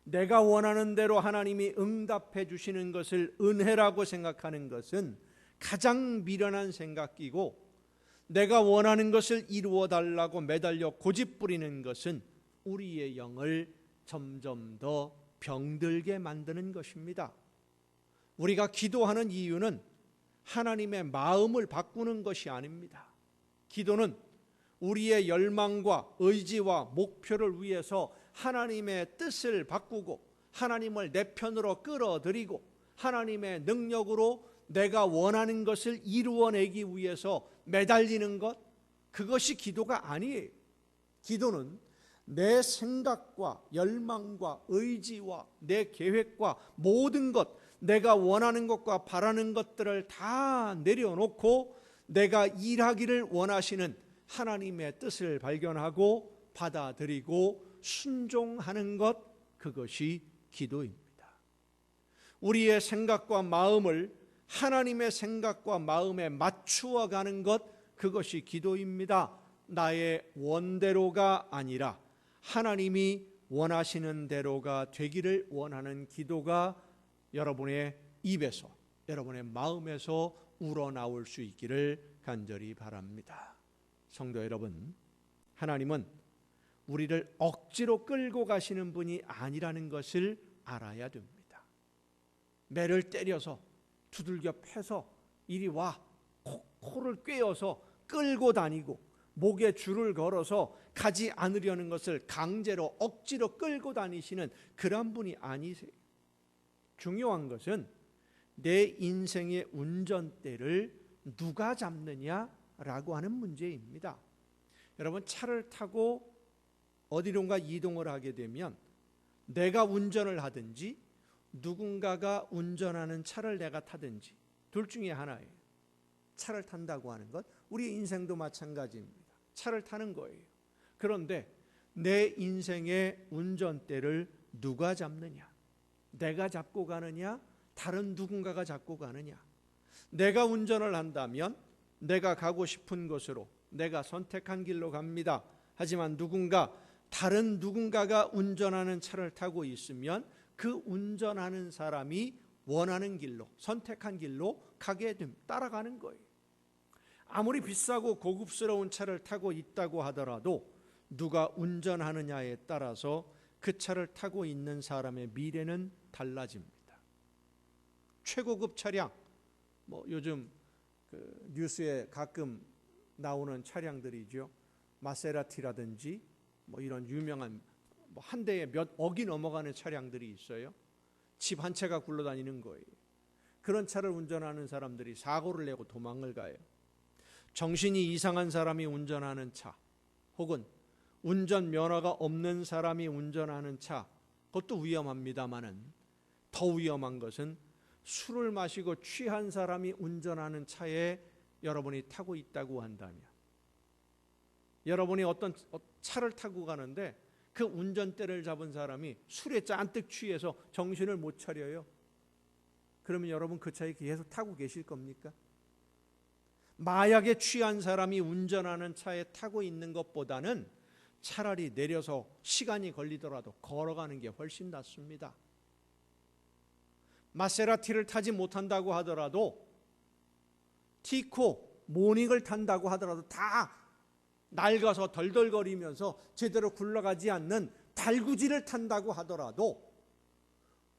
Speaker 1: 내가 원하는 대로 하나님이 응답해 주시는 것을 은혜라고 생각하는 것은 가장 미련한 생각이고, 내가 원하는 것을 이루어 달라고 매달려 고집 부리는 것은 우리의 영을 점점 더 병들게 만드는 것입니다. 우리가 기도하는 이유는 하나님의 마음을 바꾸는 것이 아닙니다. 기도는 우리의 열망과 의지와 목표를 위해서 하나님의 뜻을 바꾸고 하나님을 내 편으로 끌어들이고 하나님의 능력으로 내가 원하는 것을 이루어내기 위해서 매달리는 것, 그것이 기도가 아니에요. 기도는 내 생각과 열망과 의지와 내 계획과 모든 것, 내가 원하는 것과 바라는 것들을 다 내려놓고 내가 일하기를 원하시는 하나님의 뜻을 발견하고 받아들이고 순종하는 것, 그것이 기도입니다. 우리의 생각과 마음을 하나님의 생각과 마음에 맞추어 가는 것, 그것이 기도입니다. 나의 원대로가 아니라 하나님이 원하시는 대로가 되기를 원하는 기도가 여러분의 입에서, 여러분의 마음에서 우러나올 수 있기를 간절히 바랍니다. 성도 여러분, 하나님은 우리를 억지로 끌고 가시는 분이 아니라는 것을 알아야 됩니다. 매를 때려서 두들겨 패서 이리 와, 코를 꿰어서 끌고 다니고 목에 줄을 걸어서 가지 않으려는 것을 강제로 억지로 끌고 다니시는 그런 분이 아니세요. 중요한 것은 내 인생의 운전대를 누가 잡느냐라고 하는 문제입니다. 여러분, 차를 타고 어디론가 이동을 하게 되면 내가 운전을 하든지 누군가가 운전하는 차를 내가 타든지 둘 중에 하나예요. 차를 탄다고 하는 것, 우리 인생도 마찬가지입니다. 차를 타는 거예요. 그런데 내 인생의 운전대를 누가 잡느냐? 내가 잡고 가느냐? 다른 누군가가 잡고 가느냐? 내가 운전을 한다면 내가 가고 싶은 곳으로 내가 선택한 길로 갑니다. 하지만 다른 누군가가 운전하는 차를 타고 있으면 그 운전하는 사람이 원하는 길로, 선택한 길로 가게 됩니다. 따라가는 거예요. 아무리 비싸고 고급스러운 차를 타고 있다고 하더라도 누가 운전하느냐에 따라서 그 차를 타고 있는 사람의 미래는 달라집니다. 최고급 차량, 요즘 그 뉴스에 가끔 나오는 차량들이죠. 마세라티라든지 이런 유명한 한 대에 몇 억이 넘어가는 차량들이 있어요. 집 한 채가 굴러다니는 거예요. 그런 차를 운전하는 사람들이 사고를 내고 도망을 가요. 정신이 이상한 사람이 운전하는 차, 혹은 운전 면허가 없는 사람이 운전하는 차, 그것도 위험합니다마는 더 위험한 것은 술을 마시고 취한 사람이 운전하는 차에 여러분이 타고 있다고 한다면, 여러분이 어떤 차를 타고 가는데 그 운전대를 잡은 사람이 술에 잔뜩 취해서 정신을 못 차려요. 그러면 여러분 그 차에 계속 타고 계실 겁니까? 마약에 취한 사람이 운전하는 차에 타고 있는 것보다는 차라리 내려서 시간이 걸리더라도 걸어가는 게 훨씬 낫습니다. 마세라티를 타지 못한다고 하더라도 티코, 모닝을 탄다고 하더라도 다 낡아서 덜덜거리면서 제대로 굴러가지 않는 달구지를 탄다고 하더라도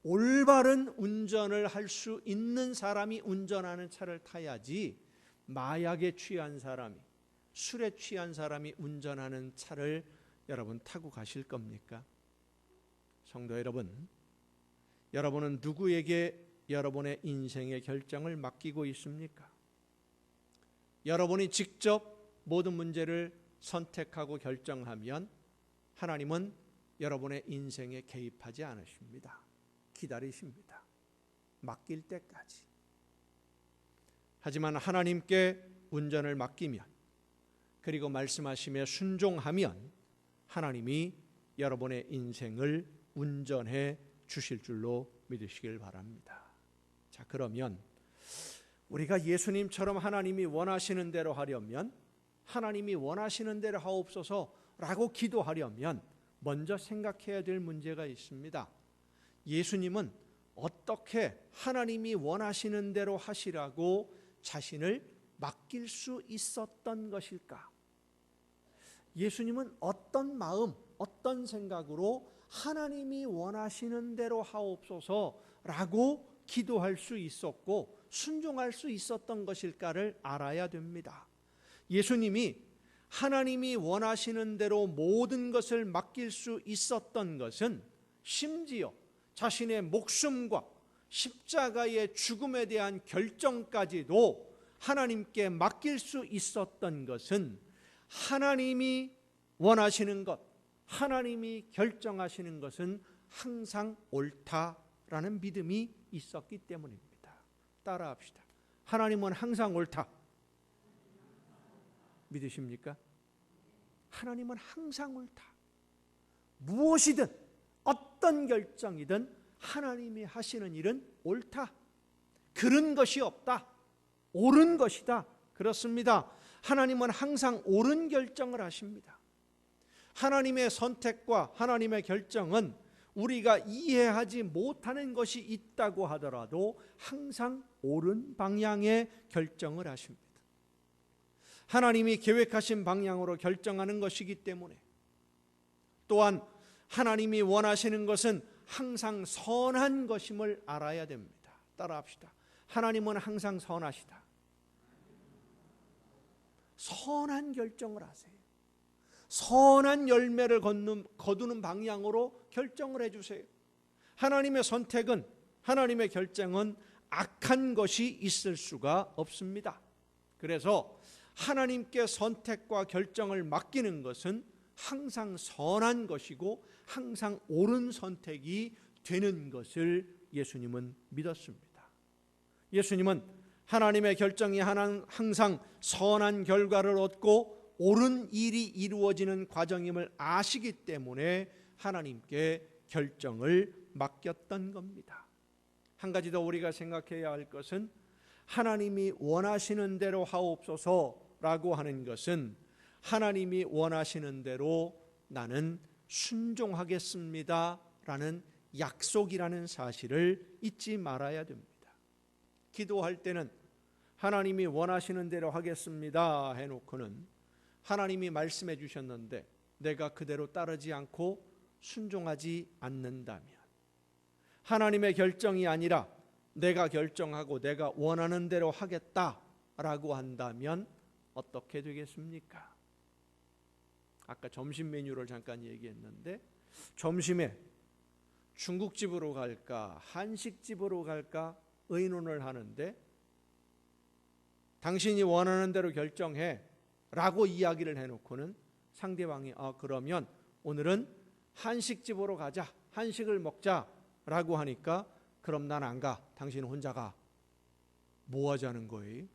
Speaker 1: 올바른 운전을 할 수 있는 사람이 운전하는 차를 타야지, 마약에 취한 사람이, 술에 취한 사람이 운전하는 차를 여러분 타고 가실 겁니까? 성도 여러분, 여러분은 누구에게 여러분의 인생의 결정을 맡기고 있습니까? 여러분이 직접 모든 문제를 선택하고 결정하면 하나님은 여러분의 인생에 개입하지 않으십니다. 기다리십니다. 맡길 때까지. 하지만 하나님께 운전을 맡기면, 그리고 말씀하심에 순종하면 하나님이 여러분의 인생을 운전해 주실 줄로 믿으시길 바랍니다. 자, 그러면 우리가 예수님처럼 하나님이 원하시는 대로 하려면, 하나님이 원하시는 대로 하옵소서라고 기도하려면 먼저 생각해야 될 문제가 있습니다. 예수님은 어떻게 하나님이 원하시는 대로 하시라고 자신을 맡길 수 있었던 것일까? 예수님은 어떤 마음, 어떤 생각으로 하나님이 원하시는 대로 하옵소서라고 기도할 수 있었고 순종할 수 있었던 것일까를 알아야 됩니다. 예수님이 하나님이 원하시는 대로 모든 것을 맡길 수 있었던 것은, 심지어 자신의 목숨과 십자가의 죽음에 대한 결정까지도 하나님께 맡길 수 있었던 것은, 하나님이 원하시는 것, 하나님이 결정하시는 것은 항상 옳다라는 믿음이 있었기 때문입니다. 따라합시다. 하나님은 항상 옳다. 믿으십니까? 하나님은 항상 옳다. 무엇이든 어떤 결정이든 하나님이 하시는 일은 옳다. 그른 것이 없다. 옳은 것이다. 그렇습니다. 하나님은 항상 옳은 결정을 하십니다. 하나님의 선택과 하나님의 결정은 우리가 이해하지 못하는 것이 있다고 하더라도 항상 옳은 방향의 결정을 하십니다. 하나님이 계획하신 방향으로 결정하는 것이기 때문에, 또한 하나님이 원하시는 것은 항상 선한 것임을 알아야 됩니다. 따라합시다. 하나님은 항상 선하시다. 선한 결정을 하세요. 선한 열매를 거두는 방향으로 결정을 해주세요. 하나님의 선택은, 하나님의 결정은 악한 것이 있을 수가 없습니다. 그래서 하나님께 선택과 결정을 맡기는 것은 항상 선한 것이고 항상 옳은 선택이 되는 것을 예수님은 믿었습니다. 예수님은 하나님의 결정이 항상 선한 결과를 얻고 옳은 일이 이루어지는 과정임을 아시기 때문에 하나님께 결정을 맡겼던 겁니다. 한 가지 더 우리가 생각해야 할 것은 하나님이 원하시는 대로 하옵소서라고 하는 것은 하나님이 원하시는 대로 나는 순종하겠습니다 라는 약속이라는 사실을 잊지 말아야 됩니다. 기도할 때는 하나님이 원하시는 대로 하겠습니다 해놓고는 하나님이 말씀해 주셨는데 내가 그대로 따르지 않고 순종하지 않는다면, 하나님의 결정이 아니라 내가 결정하고 내가 원하는 대로 하겠다라고 한다면 어떻게 되겠습니까? 아까 점심 메뉴를 잠깐 얘기했는데 점심에 중국집으로 갈까 한식집으로 갈까 의논을 하는데 당신이 원하는 대로 결정해 라고 이야기를 해놓고는 상대방이 그러면 오늘은 한식집으로 가자, 한식을 먹자 라고 하니까 그럼 난 안 가, 당신은 혼자 가. 뭐 하자는 거예요?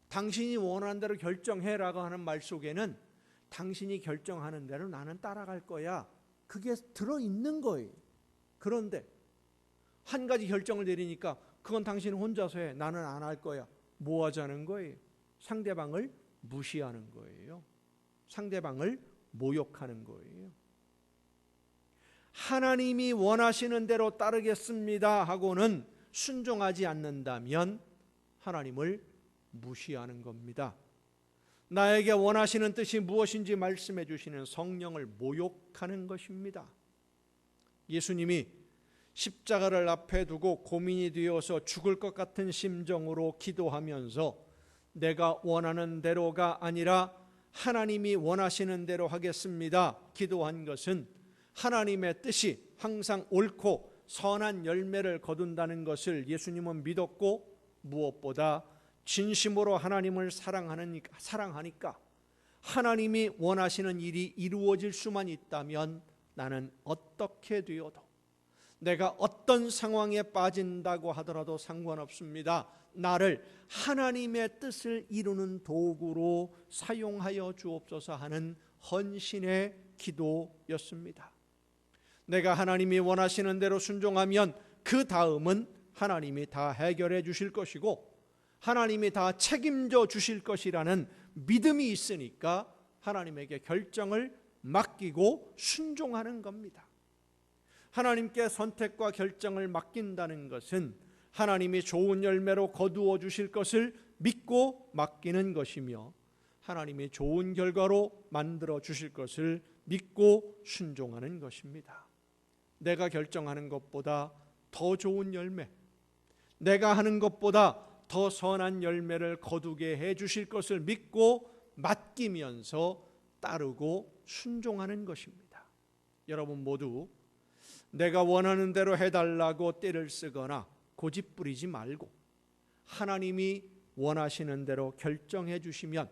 Speaker 1: 당신이 원하는 대로 결정해라고 하는 말 속에는 당신이 결정하는 대로 나는 따라갈 거야, 그게 들어있는 거예요. 그런데 한 가지 결정을 내리니까 그건 당신은 혼자서 해, 나는 안 할 거야. 뭐 하자는 거예요? 상대방을 무시하는 거예요. 상대방을 모욕하는 거예요. 하나님이 원하시는 대로 따르겠습니다 하고는 순종하지 않는다면 하나님을 무시하는 겁니다. 나에게 원하시는 뜻이 무엇인지 말씀해 주시는 성령을 모욕하는 것입니다. 예수님이 십자가를 앞에 두고 고민이 되어서 죽을 것 같은 심정으로 기도하면서 내가 원하는 대로가 아니라 하나님이 원하시는 대로 하겠습니다 기도한 것은 하나님의 뜻이 항상 옳고 선한 열매를 거둔다는 것을 예수님은 믿었고, 무엇보다 진심으로 하나님을 사랑하니까 하나님이 원하시는 일이 이루어질 수만 있다면 나는 어떻게 되어도, 내가 어떤 상황에 빠진다고 하더라도 상관없습니다. 나를 하나님의 뜻을 이루는 도구로 사용하여 주옵소서 하는 헌신의 기도였습니다. 내가 하나님이 원하시는 대로 순종하면 그 다음은 하나님이 다 해결해 주실 것이고 하나님이 다 책임져 주실 것이라는 믿음이 있으니까 하나님에게 결정을 맡기고 순종하는 겁니다. 하나님께 선택과 결정을 맡긴다는 것은 하나님이 좋은 열매로 거두어 주실 것을 믿고 맡기는 것이며 하나님이 좋은 결과로 만들어 주실 것을 믿고 순종하는 것입니다. 내가 결정하는 것보다 더 좋은 열매, 내가 하는 것보다 더 선한 열매를 거두게 해 주실 것을 믿고 맡기면서 따르고 순종하는 것입니다. 여러분 모두 내가 원하는 대로 해달라고 떼를 쓰거나 고집 부리지 말고 하나님이 원하시는 대로 결정해 주시면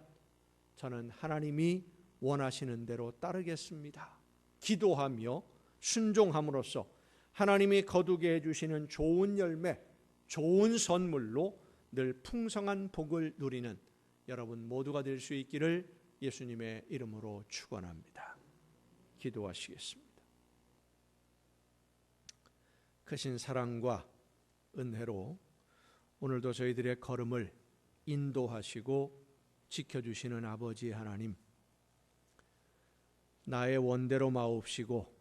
Speaker 1: 저는 하나님이 원하시는 대로 따르겠습니다 기도하며 순종함으로써 하나님이 거두게 해주시는 좋은 열매, 좋은 선물로 늘 풍성한 복을 누리는 여러분 모두가 될 수 있기를 예수님의 이름으로 축원합니다. 기도하시겠습니다. 크신 사랑과 은혜로 오늘도 저희들의 걸음을 인도하시고 지켜주시는 아버지 하나님, 나의 원대로 마옵시고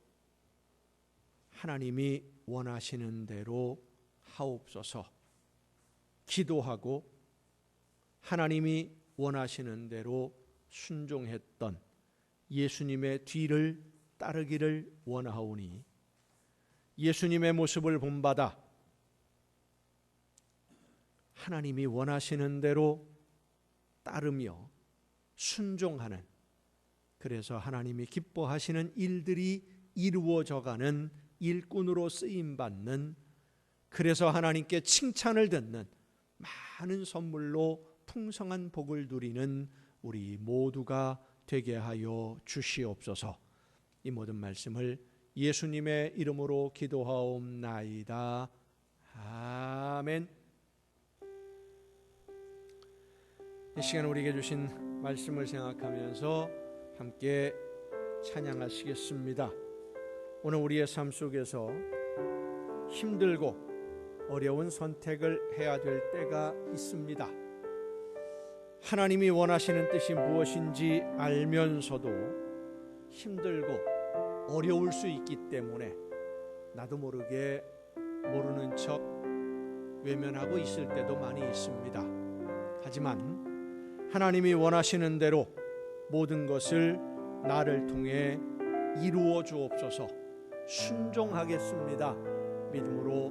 Speaker 1: 하나님이 원하시는 대로 하옵소서 기도하고 하나님이 원하시는 대로 순종했던 예수님의 뒤를 따르기를 원하오니 예수님의 모습을 본받아 하나님이 원하시는 대로 따르며 순종하는, 그래서 하나님이 기뻐하시는 일들이 이루어져가는 일꾼으로 쓰임받는, 그래서 하나님께 칭찬을 듣는 많은 선물로 풍성한 복을 누리는 우리 모두가 되게 하여 주시옵소서. 이 모든 말씀을 예수님의 이름으로 기도하옵나이다. 아멘. 이 시간 우리에게 주신 말씀을 생각하면서 함께 찬양하시겠습니다. 오늘 우리의 삶 속에서 힘들고 어려운 선택을 해야 될 때가 있습니다. 하나님이 원하시는 뜻이 무엇인지 알면서도 힘들고 어려울 수 있기 때문에 나도 모르게 모르는 척 외면하고 있을 때도 많이 있습니다. 하지만 하나님이 원하시는 대로 모든 것을 나를 통해 이루어 주옵소서. 순종하겠습니다. 믿음으로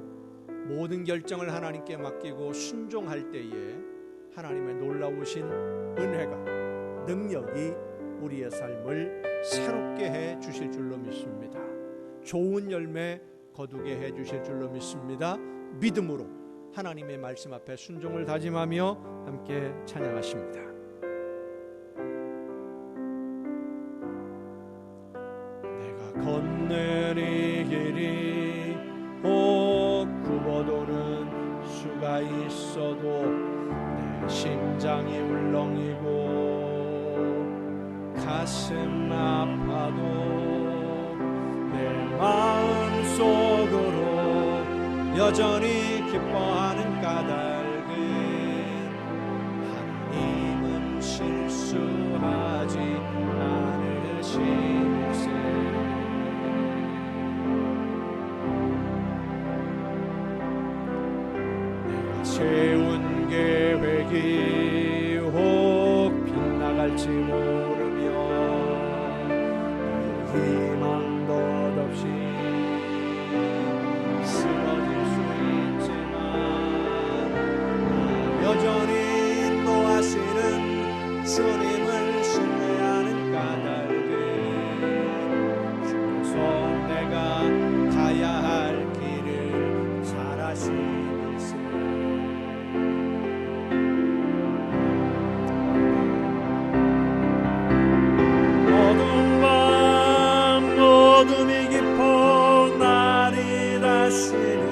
Speaker 1: 모든 결정을 하나님께 맡기고 순종할 때에 하나님의 놀라우신 은혜가, 능력이 우리의 삶을 새롭게 해 주실 줄로 믿습니다. 좋은 열매 거두게 해 주실 줄로 믿습니다. 믿음으로 하나님의 말씀 앞에 순종을 다짐하며 함께 찬양하십니다. 내가 건넨 이 길이 혹 굽어도는 수가 있어도 내 심장이 울렁이고 가슴 아파도 내 마음속으로 여전히 기뻐하는 까닭은 하나님은 실수하지 않으실세. 내가 세운 계획이 혹 빗나갈지 모르며 나의 희망 덧없이 쓰러질 수 있지만 여전히 인도하시는 주님을 신뢰하는 까닭은 주께서 내가 가야 할 길을 잘 아시니세. 어두운 밤 어둠이 깊어 날이 다시는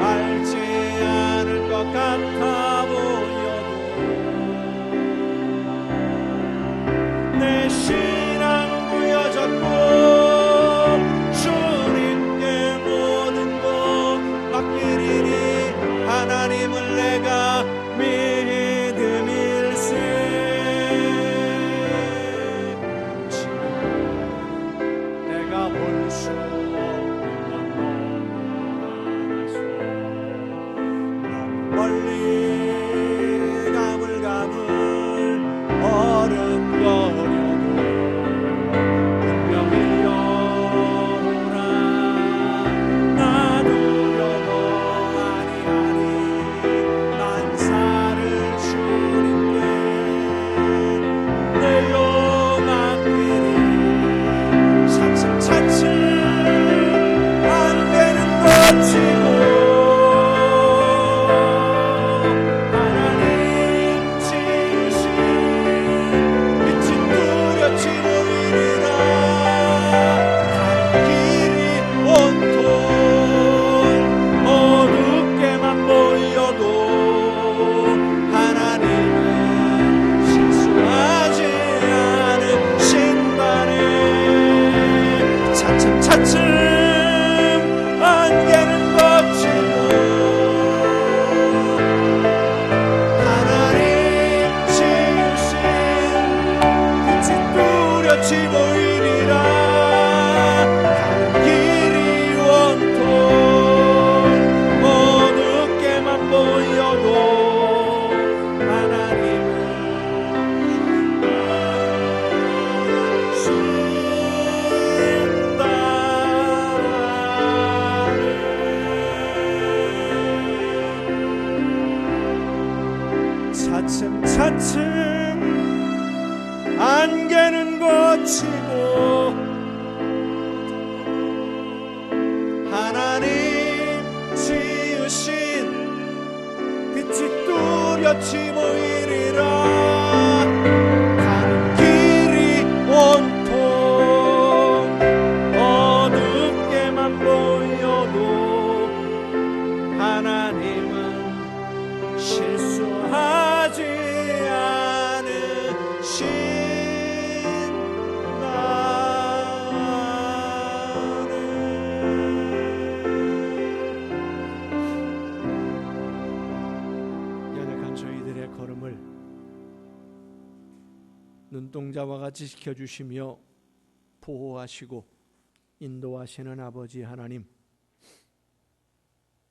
Speaker 1: 알지 않을 것 같아 보여도 내 신앙 무여졌고 주님께 모든 것 맡기리니 하나님을 내가 믿음일세. 내가 볼 수 없는 건 너무 멀리 가물가물 어른거려도 분명히 영원한 나 두려워 아니하니 난 살을 주님께 내려 맡기니 차츰차츰 안개는 걷히고 하나님 지으신 빛이 뚜렷이 보이리라. 갈 길이 온통 어둡게만 보여도 하나님은 실수하지 않으신다네. 차츰차츰 안개는 걷히고 하나님 지으신 빛이 뚜렷이 보이리라. 가는 길이 온통 어둡게만 보여도 하나님은 신다. 눈동자와 같이 지켜주시며 보호하시고 인도하시는 아버지 하나님,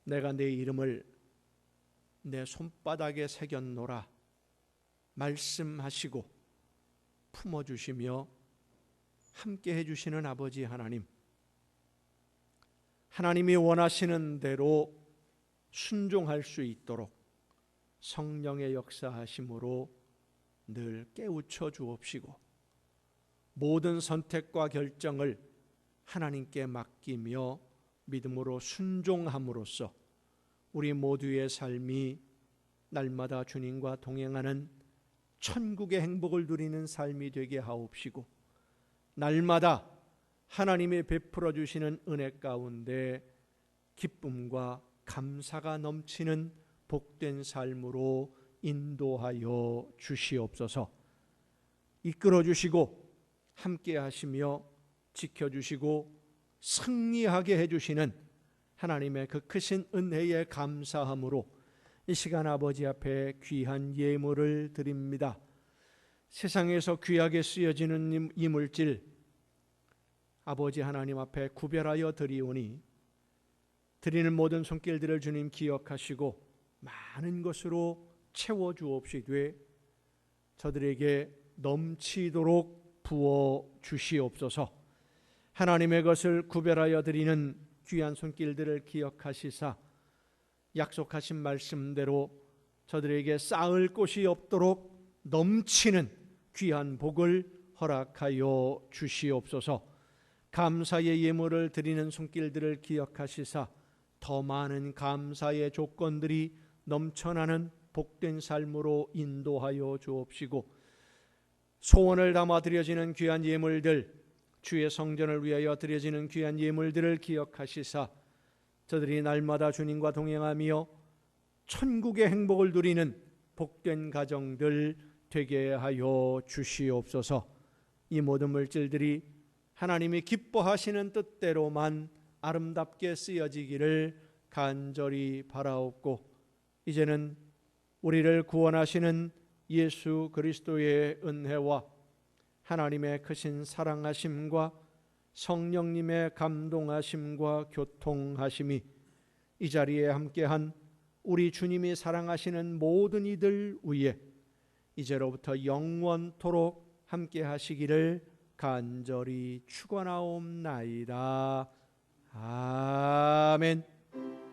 Speaker 1: 내가 내 이름을 내 손바닥에 새겼노라 말씀하시고 품어주시며 함께 해주시는 아버지 하나님, 하나님이 원하시는 대로 순종할 수 있도록 성령의 역사하심으로 늘 깨우쳐 주옵시고 모든 선택과 결정을 하나님께 맡기며 믿음으로 순종함으로써 우리 모두의 삶이 날마다 주님과 동행하는 천국의 행복을 누리는 삶이 되게 하옵시고 날마다 하나님이 베풀어 주시는 은혜 가운데 기쁨과 감사가 넘치는 복된 삶으로 인도하여 주시옵소서. 이끌어 주시고 함께 하시며 지켜주시고 승리하게 해주시는 하나님의 그 크신 은혜에 감사함으로 이 시간 아버지 앞에 귀한 예물을 드립니다. 세상에서 귀하게 쓰여지는 이 물질 아버지 하나님 앞에 구별하여 드리오니 드리는 모든 손길들을 주님 기억하시고 많은 것으로 채워주옵시되 저들에게 넘치도록 부어 주시옵소서. 하나님의 것을 구별하여 드리는 귀한 손길들을 기억하시사 약속하신 말씀대로 저들에게 쌓을 곳이 없도록 넘치는 귀한 복을 허락하여 주시옵소서. 감사의 예물을 드리는 손길들을 기억하시사 더 많은 감사의 조건들이 넘쳐나는 복된 삶으로 인도하여 주옵시고 소원을 담아 드려지는 귀한 예물들, 주의 성전을 위하여 드려지는 귀한 예물들을 기억하시사 저들이 날마다 주님과 동행하며 천국의 행복을 누리는 복된 가정들 되게 하여 주시옵소서. 이 모든 물질들이 하나님이 기뻐하시는 뜻대로만 아름답게 쓰여지기를 간절히 바라옵고 이제는 우리를 구원하시는 예수 그리스도의 은혜와 하나님의 크신 사랑하심과 성령님의 감동하심과 교통하심이 이 자리에 함께한 우리 주님이 사랑하시는 모든 이들 위에 이제로부터 영원토록 함께 하시기를 간절히 축원하옵나이다. 아멘.